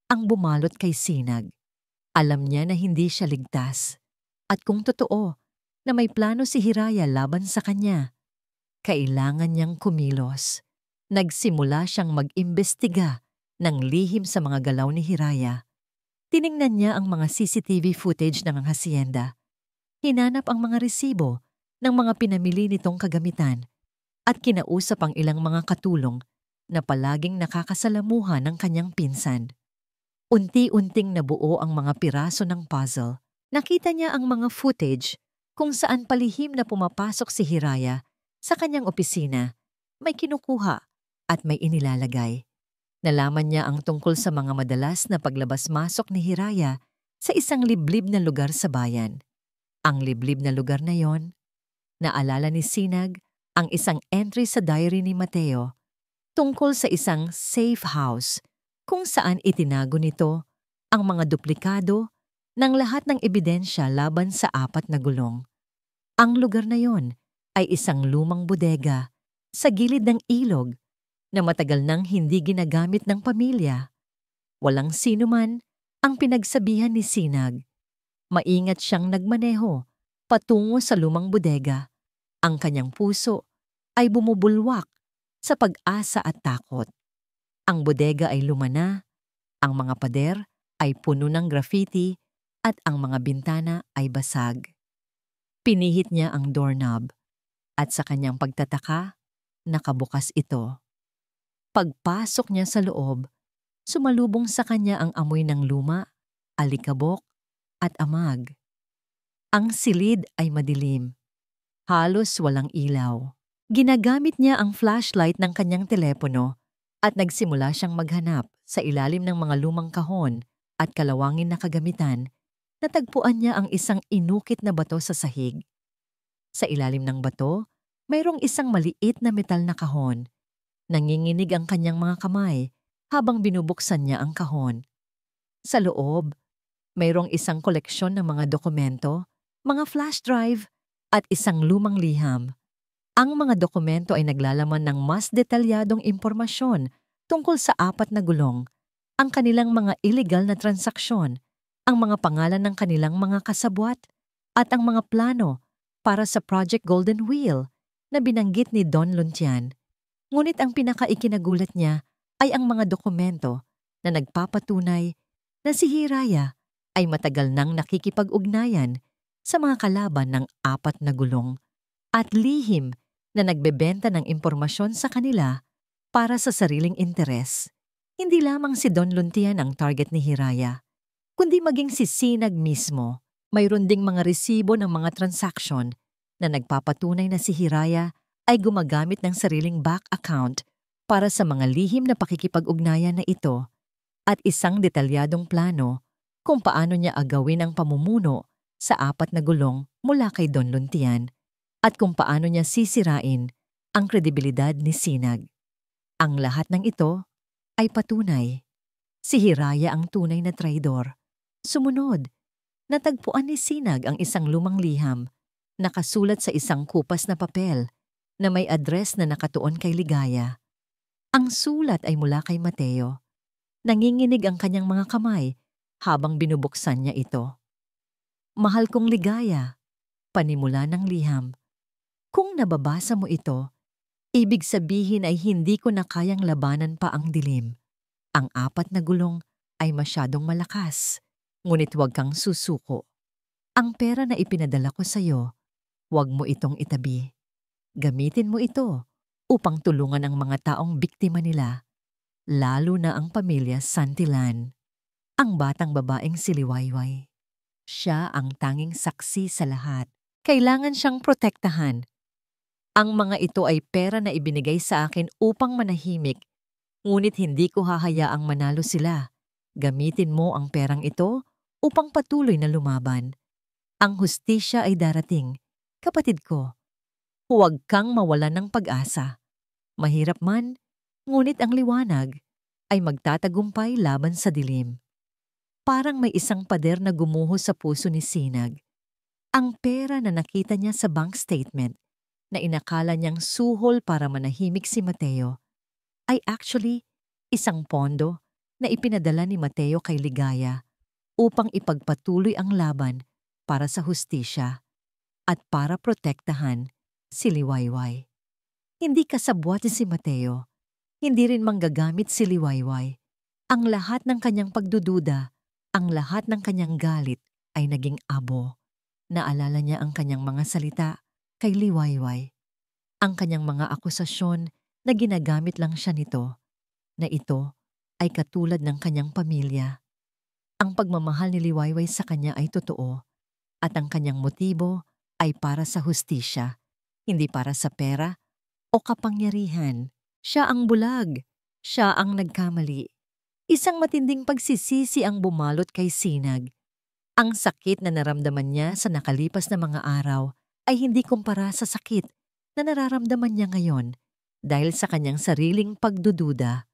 ang bumalot kay Sinag. Alam niya na hindi siya ligtas at kung totoo na may plano si Hiraya laban sa kanya, kailangan niyang kumilos. Nagsimula siyang mag-imbestiga ng lihim sa mga galaw ni Hiraya. Tiningnan niya ang mga CCTV footage ng hasyenda. Hinanap ang mga resibo ng mga pinamili nitong kagamitan at kinausap ang ilang mga katulong na palaging nakakasalamuha ng kanyang pinsan. Unti-unting nabuo ang mga piraso ng puzzle. Nakita niya ang mga footage kung saan palihim na pumapasok si Hiraya sa kanyang opisina, may kinukuha at may inilalagay. Nalaman niya ang tungkol sa mga madalas na paglabas-masok ni Hiraya sa isang liblib na lugar sa bayan. Ang liblib na lugar na yon, naalala ni Sinag ang isang entry sa diary ni Mateo tungkol sa isang safe house kung saan itinago nito ang mga duplikado ng lahat ng ebidensya laban sa 4 na gulong. Ang lugar na yon ay isang lumang bodega sa gilid ng ilog na matagal nang hindi ginagamit ng pamilya. Walang sino man ang pinagsabihan ni Sinag. Maingat siyang nagmaneho patungo sa lumang bodega. Ang kanyang puso ay bumubulwak sa pag-asa at takot. Ang bodega ay lumana, ang mga pader ay puno ng graffiti at ang mga bintana ay basag. Pinihit niya ang doorknob at sa kanyang pagtataka, nakabukas ito. Pagpasok niya sa loob, sumalubong sa kanya ang amoy ng luma, alikabok at amag. Ang silid ay madilim. Halos walang ilaw. Ginagamit niya ang flashlight ng kanyang telepono at nagsimula siyang maghanap sa ilalim ng mga lumang kahon at kalawangin na kagamitan. Natagpuan niya ang isang inukit na bato sa sahig. Sa ilalim ng bato, mayroong isang maliit na metal na kahon. Nanginginig ang kanyang mga kamay habang binubuksan niya ang kahon. Sa loob, Mayroong isang koleksyon ng mga dokumento, mga flash drive, at isang lumang liham. Ang mga dokumento ay naglalaman ng mas detalyadong impormasyon tungkol sa 4 na gulong, ang kanilang mga illegal na transaksyon, ang mga pangalan ng kanilang mga kasabwat, at ang mga plano para sa Project Golden Wheel na binanggit ni Don Luntian. Ngunit ang pinakaikinagulat niya ay ang mga dokumento na nagpapatunay na si Hiraya ay matagal nang nakikipag-ugnayan sa mga kalaban ng 4 na gulong at lihim na nagbebenta ng impormasyon sa kanila para sa sariling interes. Hindi lamang si Don Luntian ang target ni Hiraya, kundi maging si Sinag mismo. Mayroon ding mga resibo ng mga transaksyon na nagpapatunay na si Hiraya ay gumagamit ng sariling bank account para sa mga lihim na pakikipag-ugnayan na ito at isang detalyadong plano kung paano niya agawin ang pamumuno sa 4 na gulong mula kay Don Luntian at kung paano niya sisirain ang kredibilidad ni Sinag. Ang lahat ng ito ay patunay. Si Hiraya ang tunay na traidor. Sumunod, natagpuan ni Sinag ang isang lumang liham, nakasulat sa isang kupas na papel na may address na nakatuon kay Ligaya. Ang sulat ay mula kay Mateo. Nanginginig ang kanyang mga kamay habang binubuksan niya ito. Mahal kong Ligaya, panimula ng liham. Kung nababasa mo ito, ibig sabihin ay hindi ko na kayang labanan pa ang dilim. Ang 4 na gulong ay masyadong malakas, ngunit huwag kang susuko. Ang pera na ipinadala ko sa iyo, huwag mo itong itabi. Gamitin mo ito upang tulungan ang mga taong biktima nila, lalo na ang pamilya Santillan. Ang batang babaeng si Liwayway. Siya ang tanging saksi sa lahat. Kailangan siyang protektahan. Ang mga ito ay pera na ibinigay sa akin upang manahimik, ngunit hindi ko hahayaang manalo sila. Gamitin mo ang perang ito upang patuloy na lumaban. Ang hustisya ay darating, kapatid ko. Huwag kang mawalan ng pag-asa. Mahirap man, ngunit ang liwanag ay magtatagumpay laban sa dilim. Parang may isang pader na gumuho sa puso ni Sinag. Ang pera na nakita niya sa bank statement na inakala niyang suhol para manahimik si Mateo ay actually isang pondo na ipinadala ni Mateo kay Ligaya upang ipagpatuloy ang laban para sa hustisya at para protektahan si Liwayway. Hindi kasabwat si Mateo, hindi rin manggagamit si Liwayway. Ang lahat ng kanyang pagdududa, ang lahat ng kanyang galit ay naging abo. Naalala niya ang kanyang mga salita kay Liwayway. Ang kanyang mga akusasyon na ginagamit lang siya nito, na ito ay katulad ng kanyang pamilya. Ang pagmamahal ni Liwayway sa kanya ay totoo at ang kanyang motibo ay para sa hustisya, hindi para sa pera o kapangyarihan. Siya ang bulag, siya ang nagkamali. Isang matinding pagsisisi ang bumalot kay Sinag. Ang sakit na naramdaman niya sa nakalipas na mga araw ay hindi kumpara sa sakit na nararamdaman niya ngayon dahil sa kanyang sariling pagdududa.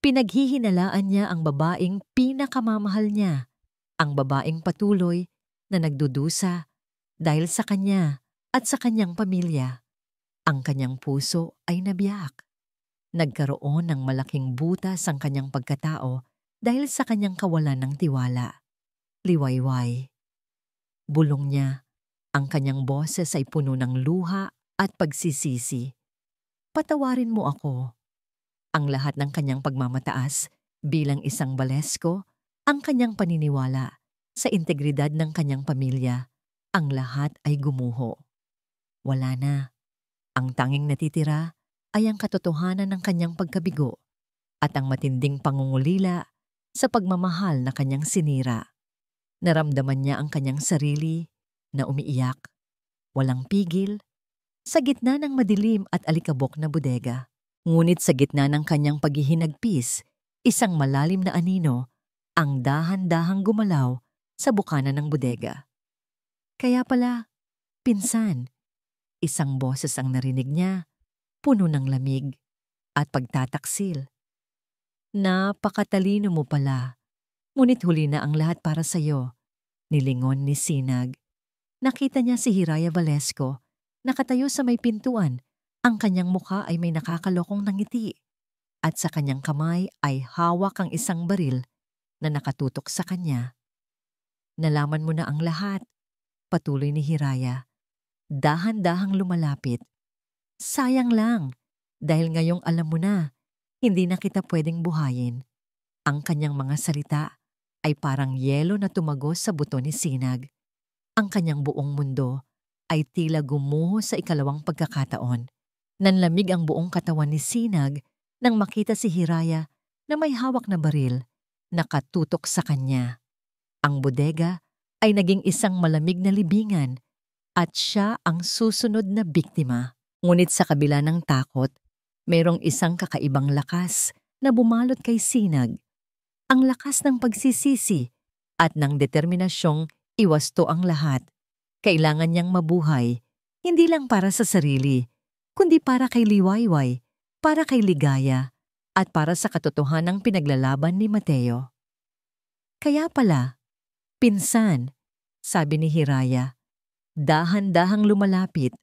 Pinaghihinalaan niya ang babaeng pinakamamahal niya, ang babaeng patuloy na nagdudusa dahil sa kanya at sa kanyang pamilya. Ang kanyang puso ay nabiyak. Nagkaroon ng malaking butas ang kanyang pagkatao dahil sa kanyang kawalan ng tiwala. Liwayway. Bulong niya, ang kanyang boses ay puno ng luha at pagsisisi. Patawarin mo ako. Ang lahat ng kanyang pagmamataas bilang isang balesko, ang kanyang paniniwala sa integridad ng kanyang pamilya, ang lahat ay gumuho. Wala na. Ang tanging natitira ay ang katotohanan ng kanyang pagkabigo at ang matinding pangungulila sa pagmamahal na kanyang sinira. Naramdaman niya ang kanyang sarili na umiiyak, walang pigil, sa gitna ng madilim at alikabok na bodega. Ngunit sa gitna ng kanyang paghihinagpis, isang malalim na anino ang dahan-dahang gumalaw sa bukana ng bodega. Kaya pala, pinsan, isang boses ang narinig niya, puno ng lamig at pagtataksil. Napakatalino mo pala, ngunit huli na ang lahat para sa iyo. Nilingon ni Sinag. Nakita niya si Hiraya Valesco, nakatayo sa may pintuan. Ang kanyang mukha ay may nakakalokong ngiti. At sa kanyang kamay ay hawak ang isang baril na nakatutok sa kanya. Nalaman mo na ang lahat, patuloy ni Hiraya. Dahan-dahang lumalapit. Sayang lang, dahil ngayong alam mo na, hindi na kita pwedeng buhayin. Ang kanyang mga salita ay parang yelo na tumagos sa buto ni Sinag. Ang kanyang buong mundo ay tila gumuho sa ikalawang pagkakataon. Nanlamig ang buong katawan ni Sinag nang makita si Hiraya na may hawak na baril, nakatutok sa kanya. Ang bodega ay naging isang malamig na libingan at siya ang susunod na biktima. Ngunit sa kabila ng takot, mayroong isang kakaibang lakas na bumalot kay Sinag. Ang lakas ng pagsisisi at ng determinasyong iwasto ang lahat. Kailangan niyang mabuhay, hindi lang para sa sarili, kundi para kay Liwayway, para kay Ligaya, at para sa katotohanang pinaglalaban ni Mateo. Kaya pala, pinsan, sabi ni Hiraya, dahan-dahang lumalapit.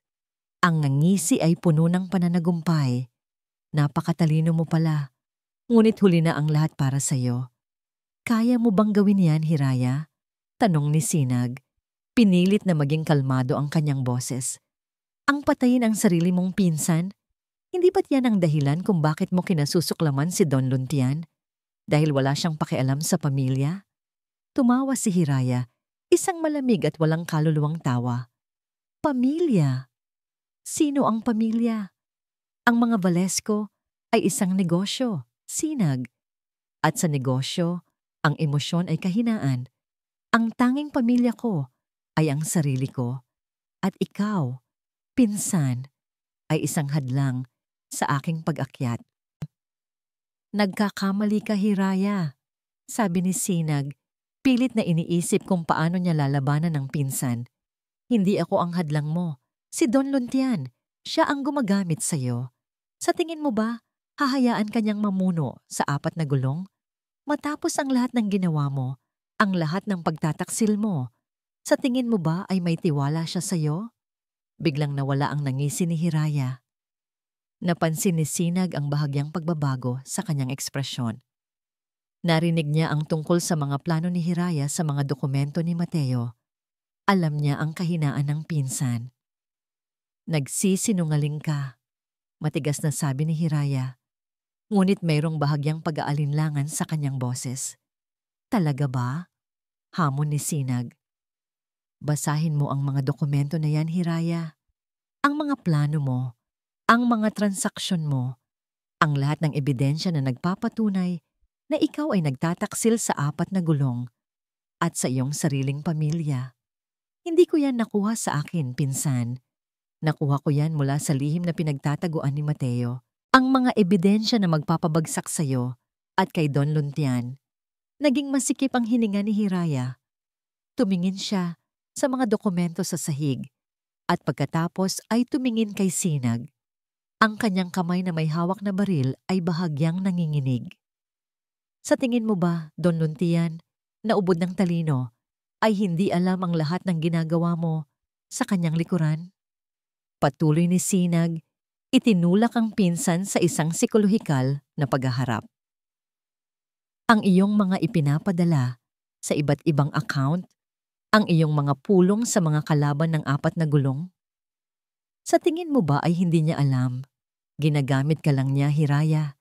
Ang ngisi ay puno ng pananagumpay. Napakatalino mo pala, ngunit huli na ang lahat para sa'yo. Kaya mo bang gawin yan, Hiraya? Tanong ni Sinag. Pinilit na maging kalmado ang kanyang boses. Ang patayin ang sarili mong pinsan? Hindi ba't yan ang dahilan kung bakit mo kinasusuklaman si Don Luntian? Dahil wala siyang pakialam sa pamilya? Tumawa si Hiraya, isang malamig at walang kaluluwang tawa. Pamilya? Sino ang pamilya? Ang mga Valesco ay isang negosyo, Sinag. At sa negosyo, ang emosyon ay kahinaan. Ang tanging pamilya ko ay ang sarili ko. At ikaw, pinsan, ay isang hadlang sa aking pag-akyat. Nagkakamali ka, Hiraya, sabi ni Sinag, pilit na iniisip kung paano niya lalabanan ng pinsan. Hindi ako ang hadlang mo. Si Don Luntian, siya ang gumagamit sa'yo. Sa tingin mo ba, hahayaan kanyang mamuno sa 4 na gulong? Matapos ang lahat ng ginawa mo, ang lahat ng pagtataksil mo, sa tingin mo ba ay may tiwala siya sa'yo? Biglang nawala ang ngisi ni Hiraya. Napansin ni Sinag ang bahagyang pagbabago sa kanyang ekspresyon. Narinig niya ang tungkol sa mga plano ni Hiraya sa mga dokumento ni Mateo. Alam niya ang kahinaan ng pinsan. Nagsisinungaling ka, matigas na sabi ni Hiraya. Ngunit mayroong bahagyang pag-aalinlangan sa kanyang boses. Talaga ba? Hamon ni Sinag. Basahin mo ang mga dokumento na yan, Hiraya. Ang mga plano mo, ang mga transaksyon mo, ang lahat ng ebidensya na nagpapatunay na ikaw ay nagtataksil sa 4 na gulong at sa iyong sariling pamilya. Hindi ko yan nakuha sa akin, pinsan. Nakuha ko yan mula sa lihim na pinagtataguan ni Mateo. Ang mga ebidensya na magpapabagsak sa iyo at kay Don Luntian. Naging masikip ang hininga ni Hiraya. Tumingin siya sa mga dokumento sa sahig at pagkatapos ay tumingin kay Sinag. Ang kanyang kamay na may hawak na baril ay bahagyang nanginginig. Sa tingin mo ba, Don Luntian, na ubod ng talino, ay hindi alam ang lahat ng ginagawa mo sa kanyang likuran? Patuloy ni Sinag, itinulak ang pinsan sa isang psikolohikal na paghaharap. Ang iyong mga ipinapadala sa iba't ibang account, ang iyong mga pulong sa mga kalaban ng 4 na gulong? Sa tingin mo ba ay hindi niya alam? Ginagamit ka lang niya, Hiraya.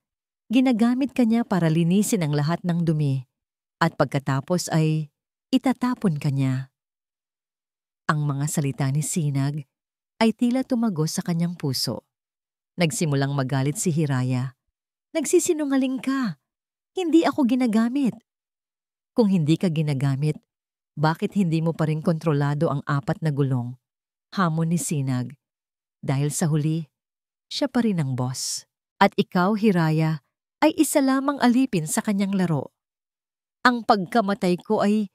Ginagamit ka niya para linisin ang lahat ng dumi at pagkatapos ay itatapon ka niya. Ang mga salita ni Sinag ay tila tumagos sa kanyang puso. Nagsimulang magalit si Hiraya. Nagsisinungaling ka. Hindi ako ginagamit. Kung hindi ka ginagamit, bakit hindi mo pa rin kontrolado ang 4 na gulong? Hamon ni Sinag. Dahil sa huli, siya pa rin ang boss. At ikaw, Hiraya, ay isa lamang alipin sa kanyang laro. Ang pagkamatay ko ay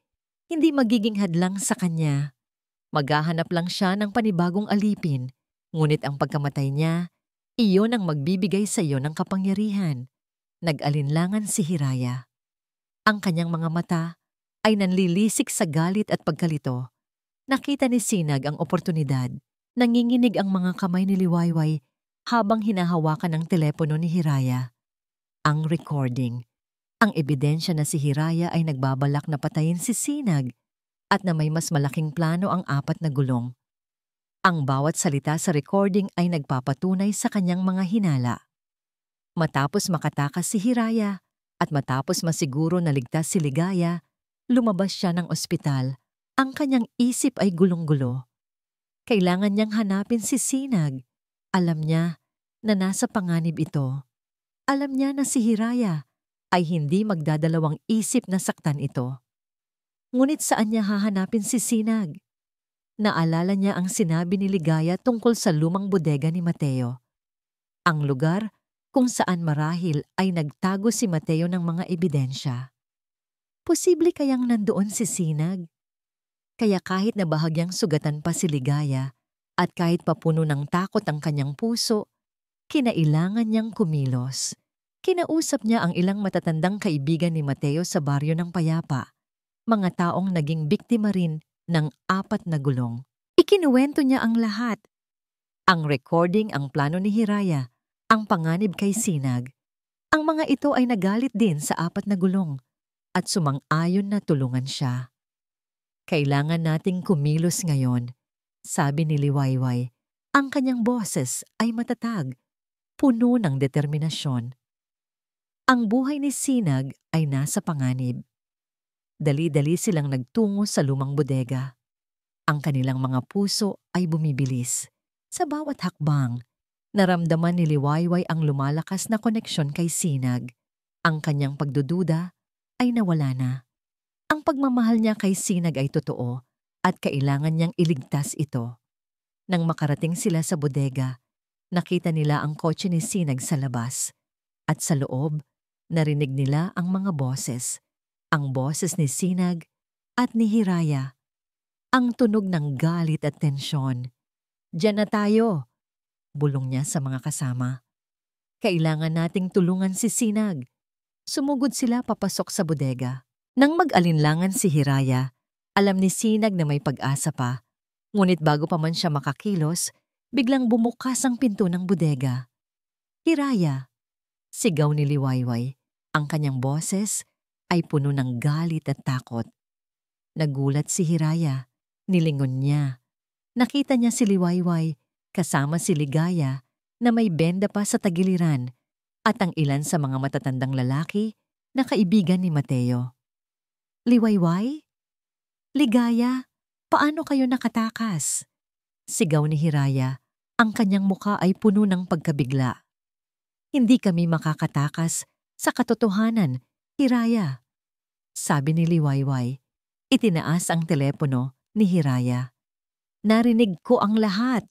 hindi magiging hadlang sa kanya. Maghahanap lang siya ng panibagong alipin, ngunit ang pagkamatay niya, iyon ang magbibigay sa iyo ng kapangyarihan. Nag-alinlangan si Hiraya. Ang kanyang mga mata ay nanlilisik sa galit at pagkalito. Nakita ni Sinag ang oportunidad. Nanginginig ang mga kamay ni Liwayway habang hinahawakan ng telepono ni Hiraya. Ang recording. Ang ebidensya na si Hiraya ay nagbabalak na patayin si Sinag at na may mas malaking plano ang 4 na gulong. Ang bawat salita sa recording ay nagpapatunay sa kanyang mga hinala. Matapos makatakas si Hiraya at matapos masiguro na ligtas si Ligaya, lumabas siya ng ospital. Ang kanyang isip ay gulong-gulo. Kailangan niyang hanapin si Sinag. Alam niya na nasa panganib ito. Alam niya na si Hiraya ay hindi magdadalawang isip na saktan ito. Ngunit saan niya hahanapin si Sinag? Naalala niya ang sinabi ni Ligaya tungkol sa lumang bodega ni Mateo. Ang lugar kung saan marahil ay nagtago si Mateo ng mga ebidensya. Posible kayang nandoon si Sinag? Kaya kahit na bahagyang sugatan pa si Ligaya at kahit papuno ng takot ang kanyang puso, kinailangan niyang kumilos. Kinausap niya ang ilang matatandang kaibigan ni Mateo sa baryo ng Payapa, mga taong naging biktima rin ng 4 na gulong. Ikinuwento niya ang lahat. Ang recording, ang plano ni Hiraya, ang panganib kay Sinag. Ang mga ito ay nagalit din sa 4 na gulong at sumang-ayon na tulungan siya. Kailangan nating kumilos ngayon, sabi ni Liwayway. Ang kanyang boses ay matatag, puno ng determinasyon. Ang buhay ni Sinag ay nasa panganib. Dali-dali silang nagtungo sa lumang bodega. Ang kanilang mga puso ay bumibilis. Sa bawat hakbang, naramdaman ni Liwayway ang lumalakas na koneksyon kay Sinag. Ang kanyang pagdududa ay nawala na. Ang pagmamahal niya kay Sinag ay totoo at kailangan niyang iligtas ito. Nang makarating sila sa bodega, nakita nila ang kotse ni Sinag sa labas. At sa loob, narinig nila ang mga boses. Ang boses ni Sinag at ni Hiraya. Ang tunog ng galit at tensyon. "Diyan na tayo," bulong niya sa mga kasama. "Kailangan nating tulungan si Sinag." Sumugod sila papasok sa bodega. Nang mag-alinlangan si Hiraya, alam ni Sinag na may pag-asa pa. Ngunit bago pa man siya makakilos, biglang bumukas ang pinto ng bodega. "Hiraya!" Sigaw ni Liwayway. Ang kanyang boses ay puno ng galit at takot. Nagulat si Hiraya. Nilingon niya. Nakita niya si Liwayway kasama si Ligaya na may benda pa sa tagiliran at ang ilan sa mga matatandang lalaki na kaibigan ni Mateo. "Liwayway? Ligaya, paano kayo nakatakas?" Sigaw ni Hiraya. Ang kanyang muka ay puno ng pagkabigla. "Hindi kami makakatakas sa katotohanan, Hiraya," sabi ni Liwayway. Itinaas ang telepono ni Hiraya. "Narinig ko ang lahat.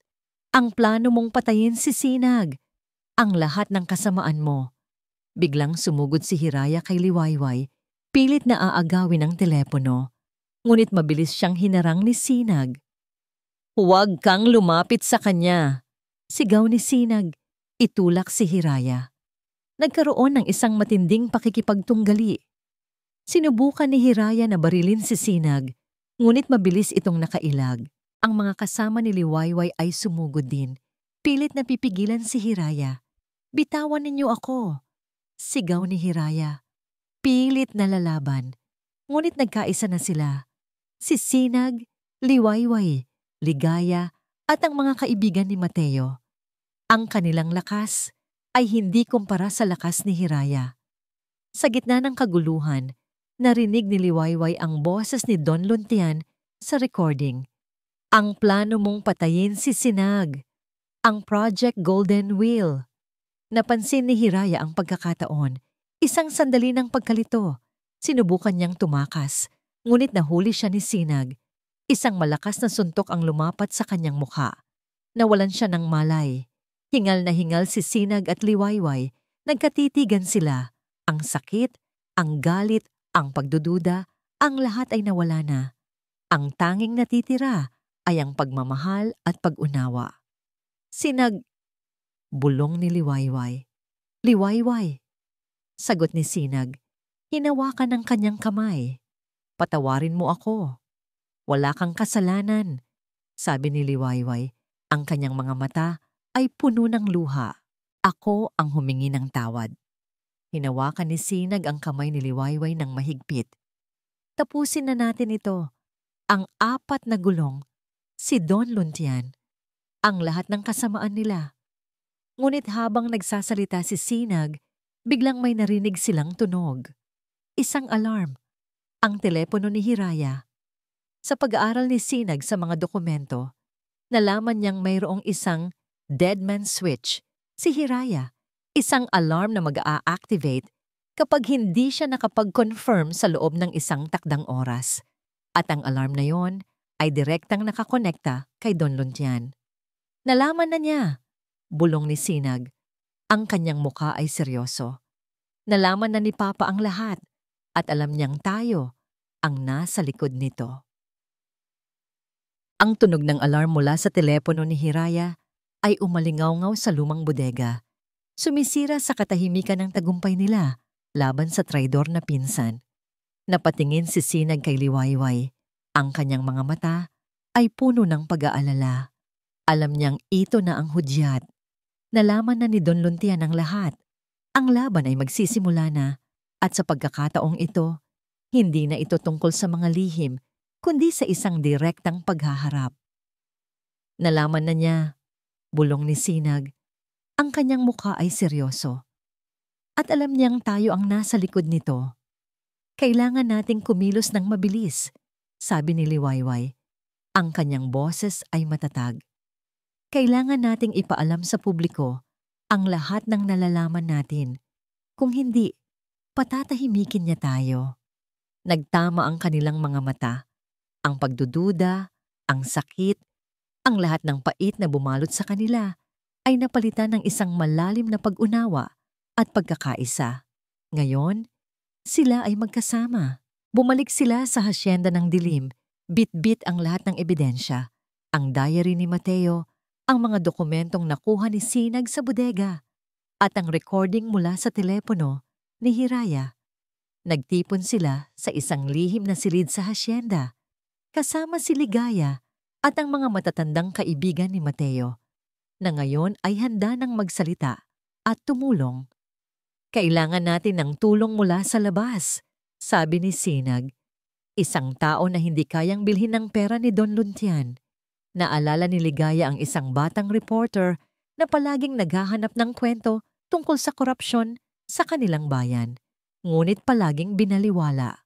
Ang plano mong patayin si Sinag. Ang lahat ng kasamaan mo." Biglang sumugod si Hiraya kay Liwayway. Pilit na aagawin ang telepono. Ngunit mabilis siyang hinarang ni Sinag. "Huwag kang lumapit sa kanya," sigaw ni Sinag. Itulak si Hiraya. Nagkaroon ng isang matinding pakikipagtunggali. Sinubukan ni Hiraya na barilin si Sinag, ngunit mabilis itong nakailag. Ang mga kasama ni Liwayway ay sumugod din. Pilit na pipigilan si Hiraya. "Bitawan ninyo ako," sigaw ni Hiraya. Pilit na lalaban. Ngunit nagkaisa na sila. Si Sinag, Liwayway, Ligaya at ang mga kaibigan ni Mateo. Ang kanilang lakas ay hindi kumpara sa lakas ni Hiraya. Sa gitna ng kaguluhan, narinig ni Liwayway ang boses ni Don Luntian sa recording. "Ang plano mong patayin si Sinag. Ang Project Golden Wheel." Napansin ni Hiraya ang pagkakataon. Isang sandali ng pagkalito. Sinubukan niyang tumakas, ngunit nahuli siya ni Sinag. Isang malakas na suntok ang lumapat sa kanyang mukha. Nawalan siya ng malay. Hingal na hingal si Sinag at Liwayway. Nagkatitigan sila. Ang sakit, ang galit, ang pagdududa, ang lahat ay nawala na. Ang tanging natitira ay ang pagmamahal at pag-unawa. "Sinag," bulong ni Liwayway. "Liwayway," sagot ni Sinag. Hinawakan ng kanyang kamay. Patawarin mo ako. Wala kang kasalanan, sabi ni Liwayway. Ang kanyang mga mata ay puno ng luha. Ako ang humingi ng tawad. Hinawakan ni Sinag ang kamay ni Liwayway ng mahigpit. Tapusin na natin ito. Ang 4 na gulong, si Don Luntian, ang lahat ng kasamaan nila. Ngunit habang nagsasalita si Sinag, biglang may narinig silang tunog. Isang alarm, ang telepono ni Hiraya. Sa pag-aaral ni Sinag sa mga dokumento, nalaman niyang mayroong isang dead man switch, si Hiraya, isang alarm na mag-a-activate kapag hindi siya nakapag-confirm sa loob ng isang takdang oras. At ang alarm na yon ay direktang nakakonekta kay Don Luntian. Nalaman na niya, bulong ni Sinag. Ang kanyang muka ay seryoso. Nalaman na ni Papa ang lahat at alam niyang tayo ang nasa likod nito. Ang tunog ng alarm mula sa telepono ni Hiraya ay umalingaw-ngaw sa lumang bodega. Sumisira sa katahimikan ng tagumpay nila laban sa traidor na pinsan. Napatingin si Sinag kay Liwayway. Ang kanyang mga mata ay puno ng pag-aalala. Alam niyang ito na ang hudyat. Nalaman na ni Don Luntian ang lahat. Ang laban ay magsisimula na at sa pagkakataong ito, hindi na ito tungkol sa mga lihim kundi sa isang direktang paghaharap. Nalaman na niya, bulong ni Sinag, ang kanyang mukha ay seryoso. At alam niyang tayo ang nasa likod nito. Kailangan nating kumilos ng mabilis, sabi ni Liwayway. Ang kanyang boses ay matatag. Kailangan nating ipaalam sa publiko ang lahat ng nalalaman natin. Kung hindi, patatahimikin niya tayo. Nagtama ang kanilang mga mata. Ang pagdududa, ang sakit, ang lahat ng pait na bumalot sa kanila ay napalitan ng isang malalim na pag-unawa at pagkakaisa. Ngayon, sila ay magkasama. Bumalik sila sa hasyenda ng dilim, bit-bit ang lahat ng ebidensya, ang diary ni Mateo, ang mga dokumentong nakuha ni Sinag sa bodega, at ang recording mula sa telepono ni Hiraya. Nagtipon sila sa isang lihim na silid sa hasyenda, kasama si Ligaya at ang mga matatandang kaibigan ni Mateo, na ngayon ay handa ng magsalita at tumulong. Kailangan natin ng tulong mula sa labas, sabi ni Sinag. Isang tao na hindi kayang bilhin ng pera ni Don Luntian. Naalala ni Ligaya ang isang batang reporter na palaging naghahanap ng kwento tungkol sa korupsyon sa kanilang bayan, ngunit palaging binaliwala.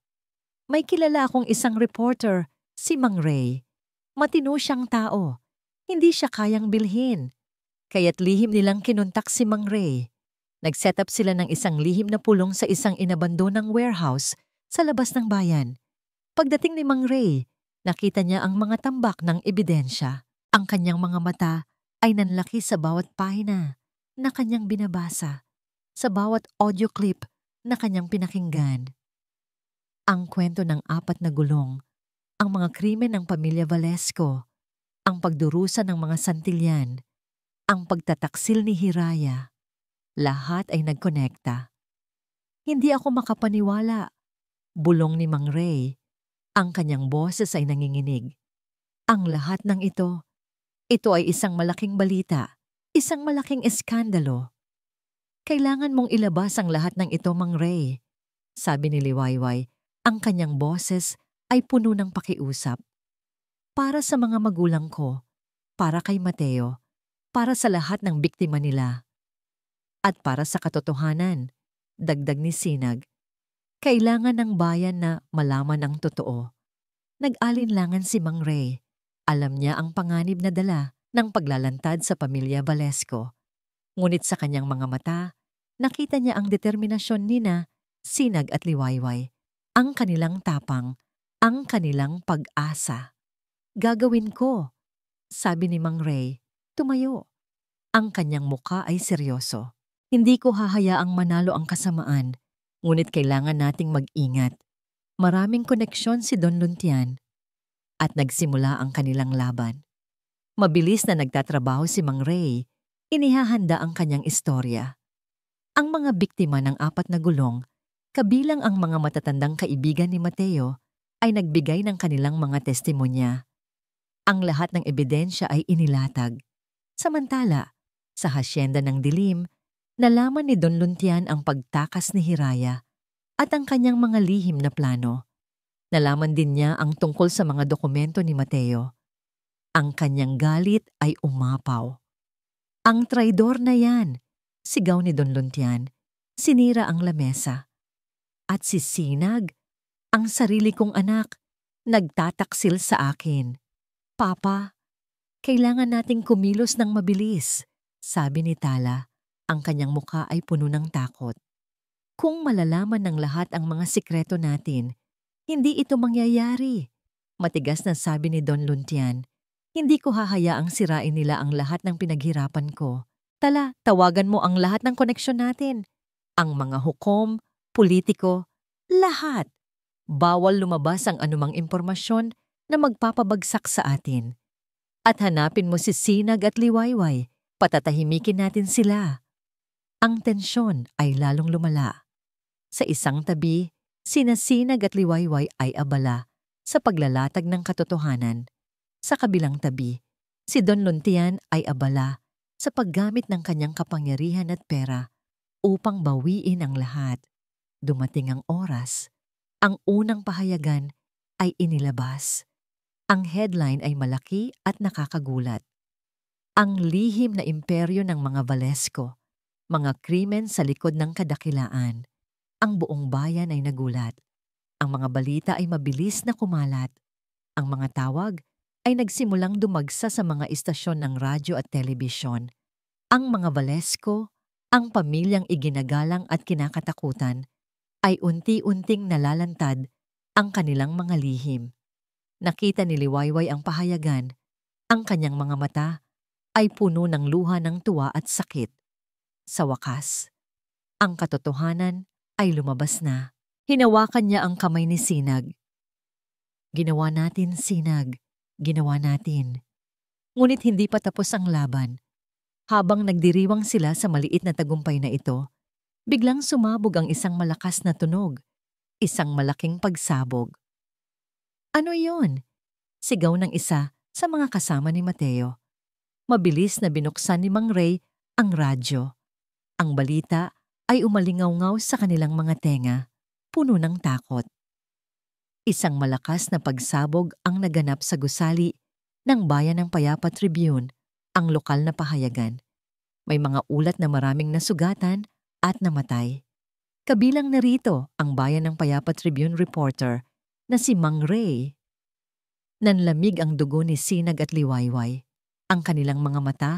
May kilala akong isang reporter, si Mang Ray. Matino siyang tao. Hindi siya kayang bilhin. Kaya't lihim nilang kinontak si Mang Ray. Nag-set up sila ng isang lihim na pulong sa isang inabandonang warehouse sa labas ng bayan. Pagdating ni Mang Ray, nakita niya ang mga tambak ng ebidensya. Ang kanyang mga mata ay nanlaki sa bawat pahina na kanyang binabasa, sa bawat audio clip na kanyang pinakinggan. Ang kwento ng 4 na gulong, ang mga krimen ng pamilya Valesco, ang pagdurusa ng mga Santillan, ang pagtataksil ni Hiraya, lahat ay nagkonekta. Hindi ako makapaniwala, bulong ni Mang Ray. Ang kanyang boses ay nanginginig. Ang lahat ng ito ay isang malaking balita, isang malaking eskandalo. Kailangan mong ilabas ang lahat ng ito, Mang Ray, sabi ni Liwayway. Ang kanyang boses ay puno ng pakiusap. Para sa mga magulang ko, para kay Mateo, para sa lahat ng biktima nila. At para sa katotohanan, dagdag ni Sinag, kailangan ng bayan na malaman ang totoo. Nag-alinlangan si Mang Ray. Alam niya ang panganib na dala ng paglalantad sa pamilya Valesco. Ngunit sa kanyang mga mata, nakita niya ang determinasyon nina Sinag at Liwayway, ang kanilang tapang, ang kanilang pag-asa. Gagawin ko, sabi ni Mang Ray, tumayo. Ang kanyang muka ay seryoso. Hindi ko hahayaang manalo ang kasamaan, ngunit kailangan nating mag-ingat. Maraming koneksyon si Don Luntian at nagsimula ang kanilang laban. Mabilis na nagtatrabaho si Mang Ray, inihahanda ang kanyang istorya. Ang mga biktima ng 4 na gulong, kabilang ang mga matatandang kaibigan ni Mateo, ay nagbigay ng kanilang mga testimonya. Ang lahat ng ebidensya ay inilatag. Samantala, sa hasyenda ng dilim, nalaman ni Don Luntian ang pagtakas ni Hiraya at ang kanyang mga lihim na plano. Nalaman din niya ang tungkol sa mga dokumento ni Mateo. Ang kanyang galit ay umapaw. Ang traidor na yan, sigaw ni Don Luntian. Sinira ang lamesa. At si Sinag, ang sarili kong anak, nagtataksil sa akin. Papa, kailangan nating kumilos ng mabilis, sabi ni Tala. Ang kanyang muka ay puno ng takot. Kung malalaman ng lahat ang mga sikreto natin, hindi ito mangyayari. Matigas na sabi ni Don Luntian. Hindi ko hahayaang sirain nila ang lahat ng pinaghirapan ko. Tala, tawagan mo ang lahat ng koneksyon natin. Ang mga hukom, politiko, lahat. Bawal lumabas ang anumang impormasyon na magpapabagsak sa atin. At hanapin mo si Sinag at Liwayway. Patatahimikin natin sila. Ang tensyon ay lalong lumala. Sa isang tabi, sina Sinag at Liwayway ay abala sa paglalatag ng katotohanan. Sa kabilang tabi, si Don Luntian ay abala sa paggamit ng kanyang kapangyarihan at pera upang bawiin ang lahat. Dumating ang oras. Ang unang pahayagan ay inilabas. Ang headline ay malaki at nakakagulat. Ang lihim na imperyo ng mga Valesco, mga krimen sa likod ng kadakilaan. Ang buong bayan ay nagulat. Ang mga balita ay mabilis na kumalat. Ang mga tawag ay nagsimulang dumagsa sa mga istasyon ng radyo at telebisyon. Ang mga Valesco, ang pamilyang iginagalang at kinakatakutan, ay unti-unting nalalantad ang kanilang mga lihim. Nakita ni Liwayway ang pahayagan. Ang kanyang mga mata ay puno ng luha ng tuwa at sakit. Sa wakas, ang katotohanan ay lumabas na. Hinawakan niya ang kamay ni Sinag. Ginawa natin, Sinag. Ginawa natin. Ngunit hindi pa tapos ang laban. Habang nagdiriwang sila sa maliit na tagumpay na ito, biglang sumabog ang isang malakas na tunog. Isang malaking pagsabog. Ano yon? Sigaw ng isa sa mga kasama ni Mateo. Mabilis na binuksan ni Mang Ray ang radyo. Ang balita ay umalingaw-ngaw sa kanilang mga tenga, puno ng takot. Isang malakas na pagsabog ang naganap sa gusali ng Bayan ng Payapa Tribune, ang lokal na pahayagan. May mga ulat na maraming nasugatan at namatay. Kabilang narito ang Bayan ng Payapa Tribune reporter na si Mang Ray. Nanlamig ang dugo ni Sinag at Liwayway. Ang kanilang mga mata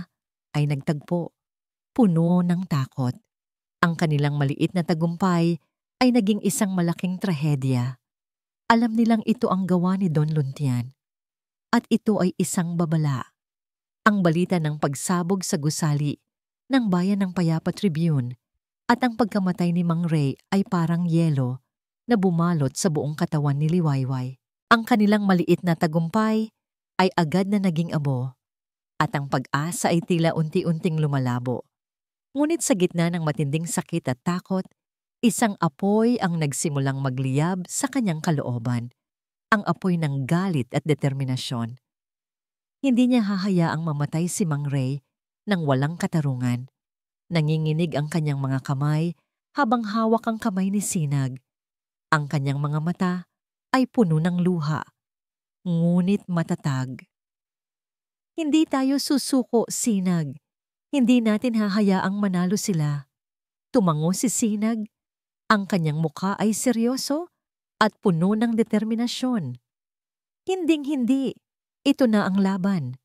ay nagtagpo, puno ng takot. Ang kanilang maliit na tagumpay ay naging isang malaking trahedya. Alam nilang ito ang gawa ni Don Luntian. At ito ay isang babala. Ang balita ng pagsabog sa gusali ng Bayan ng Payapa Tribune at ang pagkamatay ni Mang Ray ay parang yelo na bumalot sa buong katawan ni Liwayway. Ang kanilang maliit na tagumpay ay agad na naging abo at ang pag-asa ay tila unti-unting lumalabo. Ngunit sa gitna ng matinding sakit at takot, isang apoy ang nagsimulang magliyab sa kanyang kalooban. Ang apoy ng galit at determinasyon. Hindi niya hahayaang mamatay si Mang Ray nang walang katarungan. Nanginginig ang kanyang mga kamay habang hawak ang kamay ni Sinag. Ang kanyang mga mata ay puno ng luha, ngunit matatag. Hindi tayo susuko, Sinag. Hindi natin hahayaang manalo sila. Tumango si Sinag. Ang kanyang mukha ay seryoso at puno ng determinasyon. Hinding-hindi. Ito na ang laban.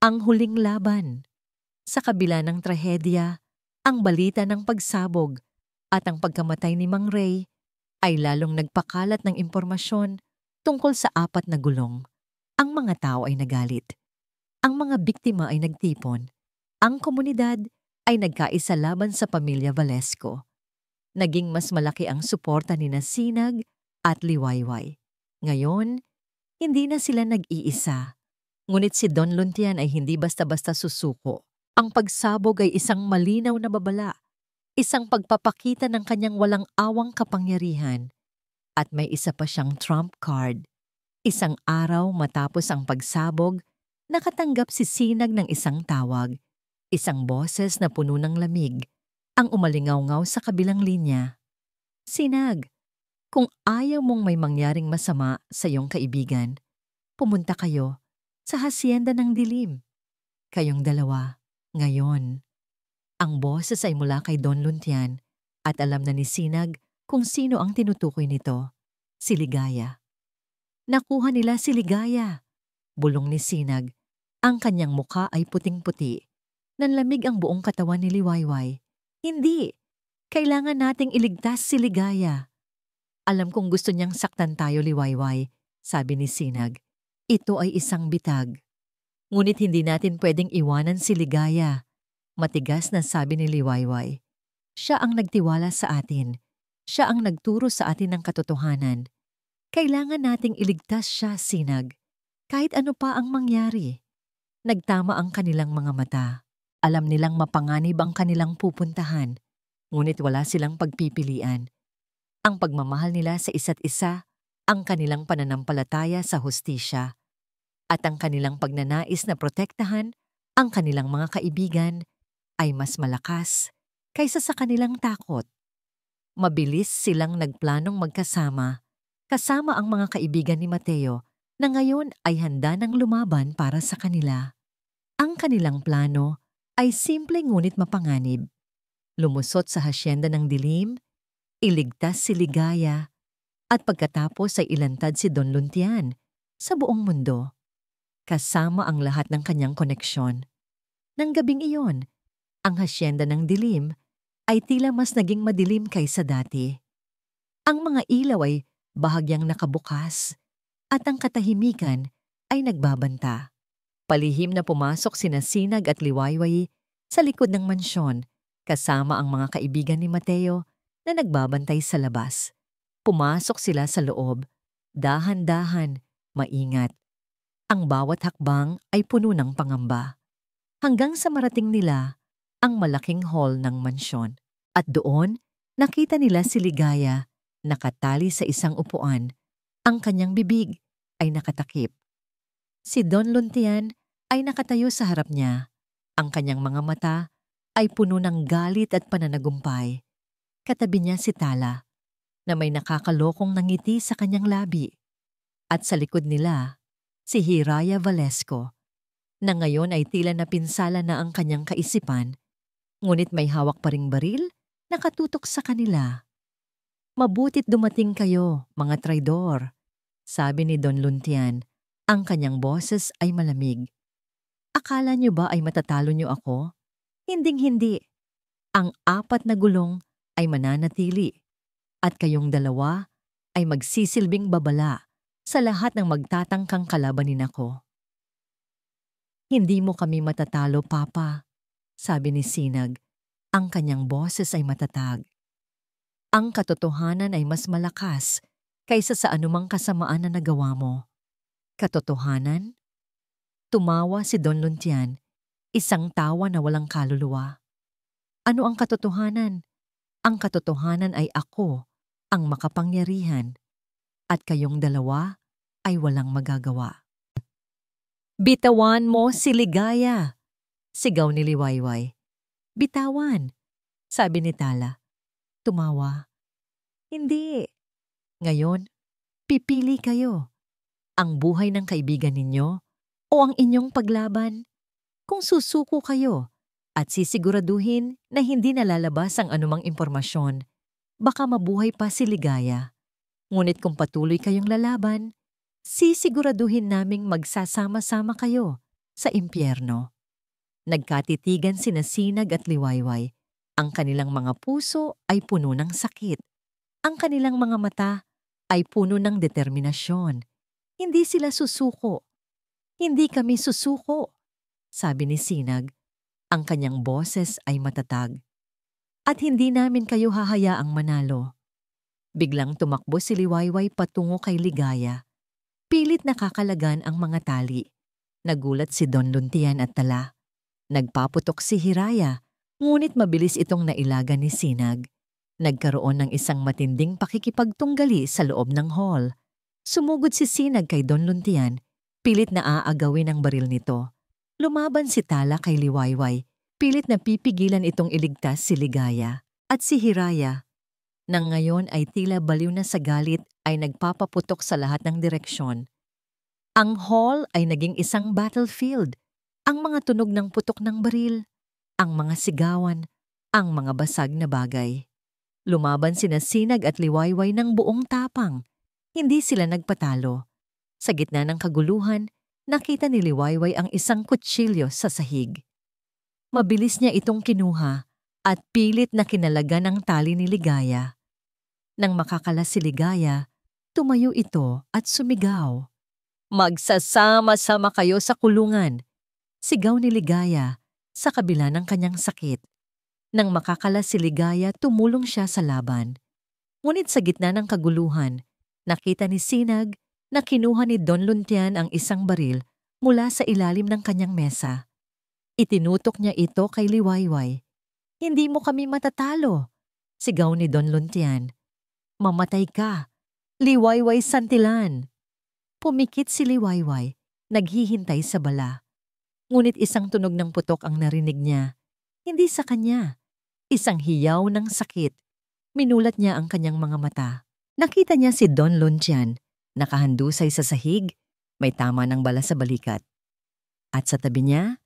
Ang huling laban. Sa kabila ng trahedya, ang balita ng pagsabog at ang pagkamatay ni Mang Ray ay lalong nagpakalat ng impormasyon tungkol sa 4 na gulong. Ang mga tao ay nagalit. Ang mga biktima ay nagtipon. Ang komunidad ay nagkaisa laban sa pamilya Valesco. Naging mas malaki ang suporta ni Sinag at Liwayway. Ngayon, hindi na sila nag-iisa. Ngunit si Don Luntian ay hindi basta-basta susuko. Ang pagsabog ay isang malinaw na babala. Isang pagpapakita ng kanyang walang awang kapangyarihan. At may isa pa siyang trump card. Isang araw matapos ang pagsabog, nakatanggap si Sinag ng isang tawag, isang boses na puno ng lamig, ang umalingaw-ngaw sa kabilang linya. Sinag, kung ayaw mong may mangyaring masama sa iyong kaibigan, pumunta kayo sa hasyenda ng dilim. Kayong dalawa, ngayon. Ang boses ay mula kay Don Luntian at alam na ni Sinag kung sino ang tinutukoy nito, si Ligaya. Nakuha nila si Ligaya. Bulong ni Sinag. Ang kanyang muka ay puting-puti. Nanlamig ang buong katawan ni Liwayway. Hindi! Kailangan nating iligtas si Ligaya. Alam kong gusto niyang saktan tayo, Liwayway, sabi ni Sinag. Ito ay isang bitag. Ngunit hindi natin pwedeng iwanan si Ligaya. Matigas na sabi ni Liwayway. Siya ang nagtiwala sa atin. Siya ang nagturo sa atin ng katotohanan. Kailangan nating iligtas siya, Sinag. Kahit ano pa ang mangyari. Nagtama ang kanilang mga mata. Alam nilang mapanganib ang kanilang pupuntahan. Ngunit wala silang pagpipilian. Ang pagmamahal nila sa isa't isa, ang kanilang pananampalataya sa hustisya, at ang kanilang pagnanais na protektahan ang kanilang mga kaibigan ay mas malakas kaysa sa kanilang takot. Mabilis silang nagplanong magkasama, kasama ang mga kaibigan ni Mateo na ngayon ay handa ng lumaban para sa kanila. Ang kanilang plano ay simple ngunit mapanganib. Lumusot sa hasyenda ng dilim, iligtas si Ligaya, at pagkatapos ay ilantad si Don Luntian sa buong mundo, kasama ang lahat ng kanyang koneksyon. Nang gabing iyon, ang hasyenda ng dilim ay tila mas naging madilim kaysa dati. Ang mga ilaw ay bahagyang nakabukas at ang katahimikan ay nagbabanta. Palihim na pumasok sina Sinag at Liwayway sa likod ng mansyon kasama ang mga kaibigan ni Mateo na nagbabantay sa labas. Pumasok sila sa loob, dahan-dahan, maingat. Ang bawat hakbang ay puno ng pangamba. Hanggang sa marating nila ang malaking hall ng mansyon. At doon, nakita nila si Ligaya nakatali sa isang upuan. Ang kanyang bibig ay nakatakip. Si Don Luntian ay nakatayo sa harap niya. Ang kanyang mga mata ay puno ng galit at pananagumpay. Katabi niya si Tala, na may nakakalokong nangiti sa kanyang labi. At sa likod nila, si Hiraya Valesco, na ngayon ay tila napinsala na ang kanyang kaisipan, ngunit may hawak pa ring baril nakatutok sa kanila. Mabutit dumating kayo, mga traidor, sabi ni Don Luntian. Ang kanyang boses ay malamig. Akala niyo ba ay matatalo niyo ako? Hinding-hindi. Ang 4 na gulong ay mananatili at kayong dalawa ay magsisilbing babala sa lahat ng magtatangkang kalabanin ako. Hindi mo kami matatalo, Papa, sabi ni Sinag. Ang kanyang boses ay matatag. Ang katotohanan ay mas malakas kaysa sa anumang kasamaan na nagawa mo. Katotohanan? Tumawa si Don Luntian, isang tawa na walang kaluluwa. Ano ang katotohanan? Ang katotohanan ay ako, ang makapangyarihan, at kayong dalawa ay walang magagawa. Bitawan mo si Ligaya, sigaw ni Liwayway. Bitawan, sabi ni Tala. Tumawa. Hindi. Ngayon, pipili kayo. Ang buhay ng kaibigan ninyo o ang inyong paglaban? Kung susuko kayo at sisiguraduhin na hindi nalalabas ang anumang impormasyon, baka mabuhay pa si Ligaya. Ngunit kung patuloy kayong lalaban, sisiguraduhin naming magsasama-sama kayo sa impyerno. Nagkatitigan sina Sinag at Liwayway. Ang kanilang mga puso ay puno ng sakit. Ang kanilang mga mata ay puno ng determinasyon. Hindi sila susuko. Hindi kami susuko, sabi ni Sinag. Ang kanyang boses ay matatag. At hindi namin kayo hahayaang manalo. Biglang tumakbo si Liwayway patungo kay Ligaya. Pilit nakakalagan ang mga tali. Nagulat si Don Luntian at Tala. Nagpaputok si Hiraya, ngunit mabilis itong nailaga ni Sinag. Nagkaroon ng isang matinding pakikipagtunggali sa loob ng hall. Sumugod si Sinag kay Don Luntian, pilit na aagawin ang baril nito. Lumaban si Tala kay Liwayway, pilit na pipigilan itong iligtas si Ligaya. At si Hiraya, nang ngayon ay tila baliw na sa galit, ay nagpapaputok sa lahat ng direksyon. Ang hall ay naging isang battlefield. Ang mga tunog ng putok ng baril, ang mga sigawan, ang mga basag na bagay. Lumaban sina Sinag at Liwayway ng buong tapang. Hindi sila nagpatalo. Sa gitna ng kaguluhan, nakita ni Liwayway ang isang kutsilyo sa sahig. Mabilis niya itong kinuha at pilit na kinalagan ang tali ni Ligaya. Nang makakalas si Ligaya, tumayo ito at sumigaw. "Magsasama-sama kayo sa kulungan!" Sigaw ni Ligaya sa kabila ng kanyang sakit. Nang makakalas si Ligaya, tumulong siya sa laban. Ngunit sa gitna ng kaguluhan, nakita ni Sinag na kinuha ni Don Luntian ang isang baril mula sa ilalim ng kanyang mesa. Itinutok niya ito kay Liwayway. "Hindi mo kami matatalo!" Sigaw ni Don Luntian. "Mamatay ka, Liwayway Santillan!" Pumikit si Liwayway, naghihintay sa bala. Ngunit isang tunog ng putok ang narinig niya. Hindi sa kanya. Isang hiyaw ng sakit. Minulat niya ang kanyang mga mata. Nakita niya si Don Luntian, nakahandusay sa sahig, may tama ng bala sa balikat. At sa tabi niya,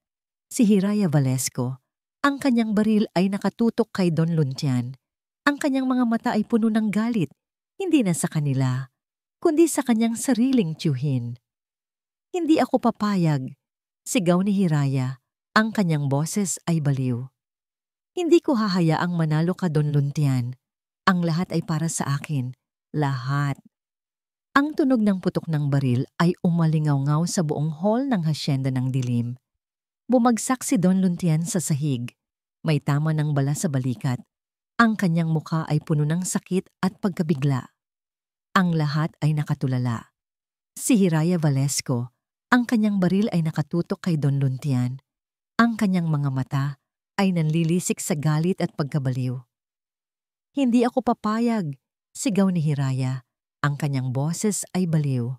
si Hiraya Valesco. Ang kanyang baril ay nakatutok kay Don Luntian. Ang kanyang mga mata ay puno ng galit, hindi na sa kanila, kundi sa kanyang sariling tiyuhin. "Hindi ako papayag," sigaw ni Hiraya. Ang kanyang boses ay baliw. "Hindi ko hahayaang manalo ka, Don Luntian. Ang lahat ay para sa akin. Lahat." Ang tunog ng putok ng baril ay umalingaw-ngaw sa buong hall ng Hacienda ng Dilim. Bumagsak si Don Luntian sa sahig. May tama ng bala sa balikat. Ang kanyang muka ay puno ng sakit at pagkabigla. Ang lahat ay nakatulala. Si Hiraya Valesco, ang kanyang baril ay nakatutok kay Don Luntian. Ang kanyang mga mata ay nanlilisik sa galit at pagkabaliw. "Hindi ako papayag," sigaw ni Hiraya. Ang kanyang boses ay baliw.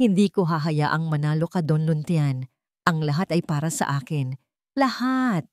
"Hindi ko hahayaang manalo ka, Don Luntian. Ang lahat ay para sa akin. Lahat!"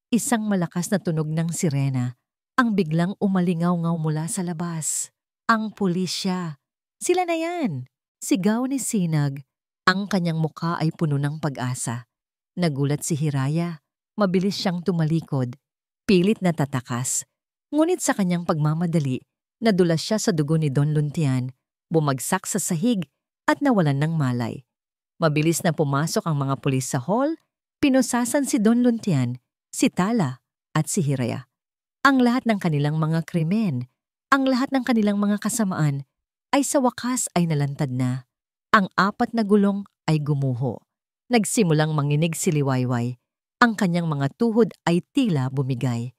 Isang malakas na tunog ng sirena ang biglang umalingaw-ngaw mula sa labas. Ang pulisya. "Sila na yan!" Sigaw ni Sinag. Ang kanyang mukha ay puno ng pag-asa. Nagulat si Hiraya. Mabilis siyang tumalikod. Pilit na tatakas. Ngunit sa kanyang pagmamadali, nadulas siya sa dugo ni Don Luntian, bumagsak sa sahig at nawalan ng malay. Mabilis na pumasok ang mga pulis sa hall, pinusasan si Don Luntian, si Tala at si Hiraya. Ang lahat ng kanilang mga krimen, ang lahat ng kanilang mga kasamaan ay sa wakas ay nalantad na. Ang 4 na gulong ay gumuho. Nagsimulang manginig si Liwayway. Ang kanyang mga tuhod ay tila bumigay.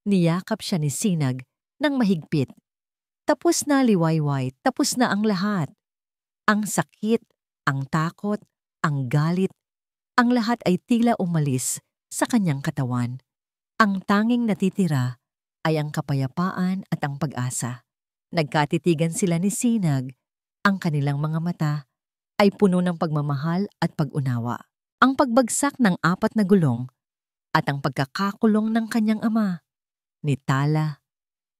Niyakap siya ni Sinag ng mahigpit. Tapos na, Liwayway, tapos na ang lahat. Ang sakit, ang takot, ang galit, ang lahat ay tila umalis sa kanyang katawan. Ang tanging natitira ay ang kapayapaan at ang pag-asa. Nagkatitigan sila ni Sinag. Ang kanilang mga mata ay puno ng pagmamahal at pag-unawa. Ang pagbagsak ng 4 na gulong at ang pagkakakulong ng kanyang ama, ni Tala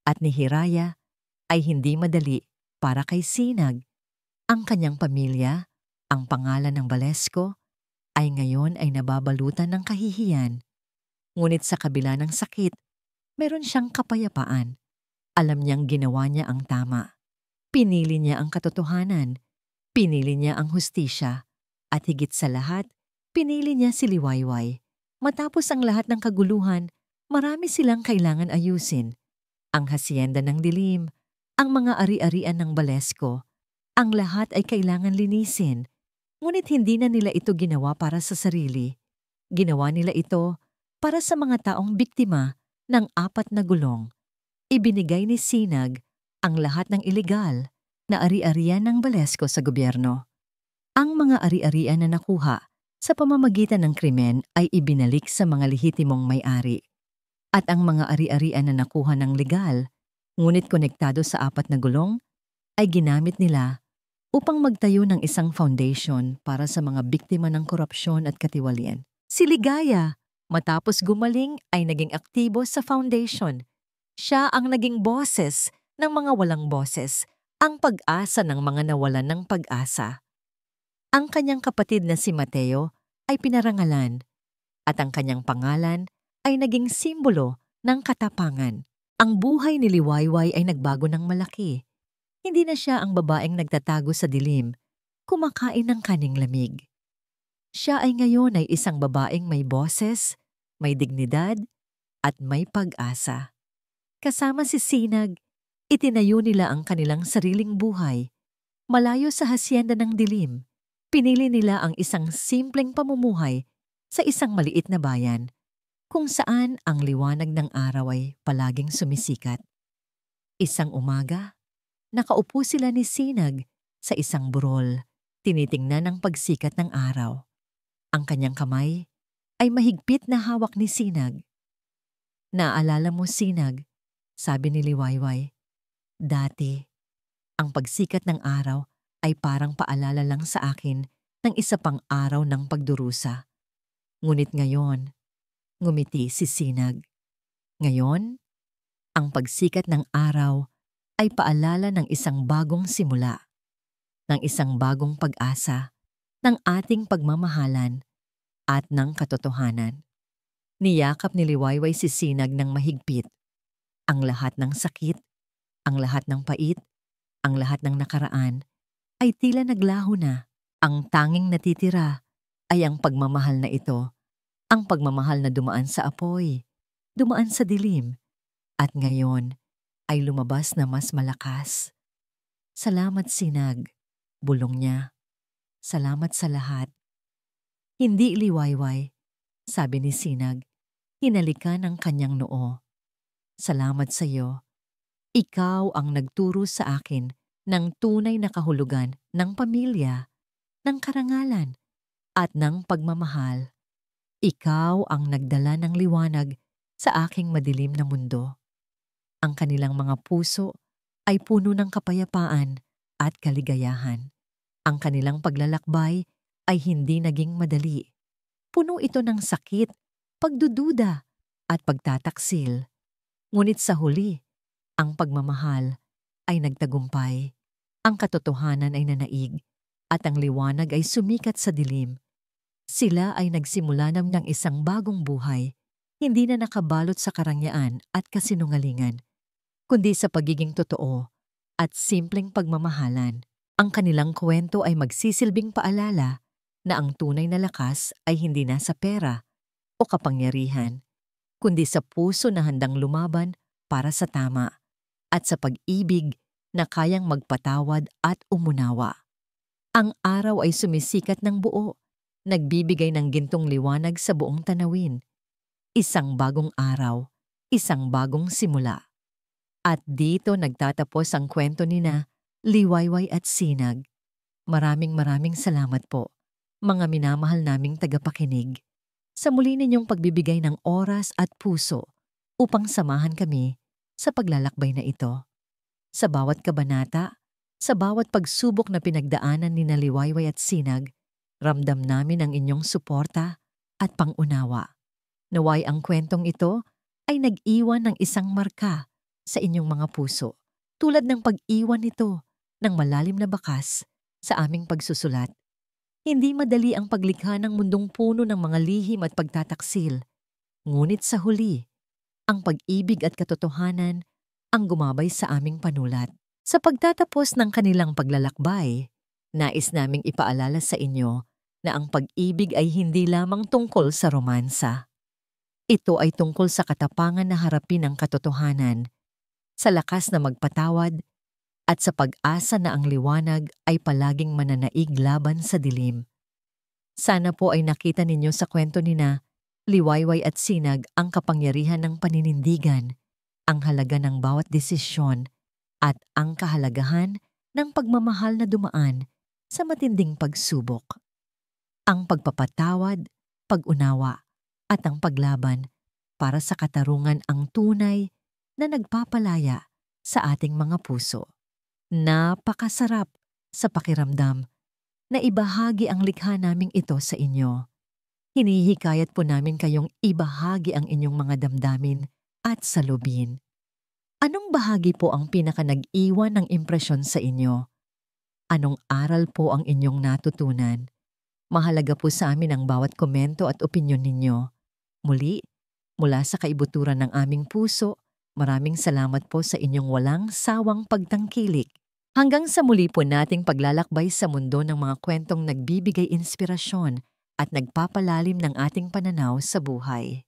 at ni Hiraya, ay hindi madali para kay Sinag. Ang kanyang pamilya, ang pangalan ng Valesco, ay ngayon ay nababalutan ng kahihiyan. Ngunit sa kabila ng sakit, meron siyang kapayapaan. Alam niyang ginawa niya ang tama. Pinili niya ang katotohanan. Pinili niya ang hustisya. At higit sa lahat, pinili niya si Liwayway. Matapos ang lahat ng kaguluhan, marami silang kailangan ayusin. Ang Hacienda ng Dilim, ang mga ari-arian ng Valesco, ang lahat ay kailangan linisin. Ngunit hindi na nila ito ginawa para sa sarili. Ginawa nila ito para sa mga taong biktima ng 4 na gulong. Ibinigay ni Sinag ang lahat ng ilegal na ari-arian ng Valesco sa gobyerno. Ang mga ari-arian na nakuha sa pamamagitan ng krimen ay ibinalik sa mga lehitimong may-ari. At ang mga ari-arian na nakuha ng legal, ngunit konektado sa 4 na gulong, ay ginamit nila upang magtayo ng isang foundation para sa mga biktima ng korupsyon at katiwalian. Si Ligaya, matapos gumaling ay naging aktibo sa foundation. Siya ang naging boses ng mga walang boses, ang pag-asa ng mga nawalan ng pag-asa. Ang kanyang kapatid na si Mateo ay pinarangalan at ang kanyang pangalan ay naging simbolo ng katapangan. Ang buhay ni Liwayway ay nagbago ng malaki. Hindi na siya ang babaeng nagtatago sa dilim, kumakain ng kaning lamig. Siya ay ngayon ay isang babaeng may boses, may dignidad, at may pag-asa. Kasama si Sinag, itinayo nila ang kanilang sariling buhay. Malayo sa hasyenda ng dilim, pinili nila ang isang simpleng pamumuhay sa isang maliit na bayan, kung saan ang liwanag ng araw ay palaging sumisikat. Isang umaga, nakaupo sila ni Sinag sa isang burol, tinitingnan ang pagsikat ng araw. Ang kanyang kamay ay mahigpit na hawak ni Sinag. "Naalala mo, Sinag," sabi ni Liwayway, "dati, ang pagsikat ng araw ay parang paalala lang sa akin ng isa pang araw ng pagdurusa. Ngunit ngayon," ngumiti si Sinag, "ngayon, ang pagsikat ng araw ay paalala ng isang bagong simula, ng isang bagong pag-asa, ng ating pagmamahalan at ng katotohanan." Niyakap ni Liwayway si Sinag ng mahigpit. Ang lahat ng sakit, ang lahat ng pait, ang lahat ng nakaraan ay tila naglaho na. Ang tanging natitira ay ang pagmamahal na ito, ang pagmamahal na dumaan sa apoy, dumaan sa dilim, at ngayon ay lumabas na mas malakas. "Salamat, Sinag," bulong niya. "Salamat sa lahat." "Hindi, Liwayway," sabi ni Sinag, hinalikan ang kanyang noo. "Salamat sa iyo. Ikaw ang nagturo sa akin ng tunay na kahulugan ng pamilya, ng karangalan, at ng pagmamahal. Ikaw ang nagdala ng liwanag sa aking madilim na mundo." Ang kanilang mga puso ay puno ng kapayapaan at kaligayahan. Ang kanilang paglalakbay ay hindi naging madali. Puno ito ng sakit, pagdududa, at pagtataksil. Ngunit sa huli, ang pagmamahal ay nagtagumpay. Ang katotohanan ay nanaig, at ang liwanag ay sumikat sa dilim. Sila ay nagsimula ng isang bagong buhay, hindi na nakabalot sa karangyaan at kasinungalingan, kundi sa pagiging totoo at simpleng pagmamahalan. Ang kanilang kwento ay magsisilbing paalala na ang tunay na lakas ay hindi nasa pera o kapangyarihan, kundi sa puso na handang lumaban para sa tama at sa pag-ibig na kayang magpatawad at umunawa. Ang araw ay sumisikat ng buo, nagbibigay ng gintong liwanag sa buong tanawin. Isang bagong araw, isang bagong simula. At dito nagtatapos ang kwento nina Liwayway at Sinag. Maraming salamat po, mga minamahal naming tagapakinig, sa muli ninyong pagbibigay ng oras at puso upang samahan kami sa paglalakbay na ito. Sa bawat kabanata, sa bawat pagsubok na pinagdaanan ni Liwayway at Sinag, ramdam namin ang inyong suporta at pangunawa. Naway ang kwentong ito ay nag-iwan ng isang marka sa inyong mga puso, tulad ng pag-iwan nito ng malalim na bakas sa aming pagsusulat. Hindi madali ang paglikha ng mundong puno ng mga lihim at pagtataksil, ngunit sa huli, ang pag-ibig at katotohanan ang gumabay sa aming panulat. Sa pagtatapos ng kanilang paglalakbay, nais naming ipaalala sa inyo na ang pag-ibig ay hindi lamang tungkol sa romansa. Ito ay tungkol sa katapangan na harapin ang katotohanan, sa lakas na magpatawad, at sa pag-asa na ang liwanag ay palaging mananaig laban sa dilim. Sana po ay nakita ninyo sa kwento nina Liwayway at Sinag ang kapangyarihan ng paninindigan, ang halaga ng bawat desisyon, at ang kahalagahan ng pagmamahal na dumaan sa matinding pagsubok. Ang pagpapatawad, pag-unawa, at ang paglaban para sa katarungan ang tunay na nagpapalaya sa ating mga puso. Napakasarap sa pakiramdam na ibahagi ang likha naming ito sa inyo. Hinihikayat po namin kayong ibahagi ang inyong mga damdamin at salubin. Anong bahagi po ang pinaka-nag-iwan ng impresyon sa inyo? Anong aral po ang inyong natutunan? Mahalaga po sa amin ang bawat komento at opinyon ninyo. Muli, mula sa kaibuturan ng aming puso, maraming salamat po sa inyong walang sawang pagtangkilik. Hanggang sa muli po nating paglalakbay sa mundo ng mga kwentong nagbibigay inspirasyon at nagpapalalim ng ating pananaw sa buhay.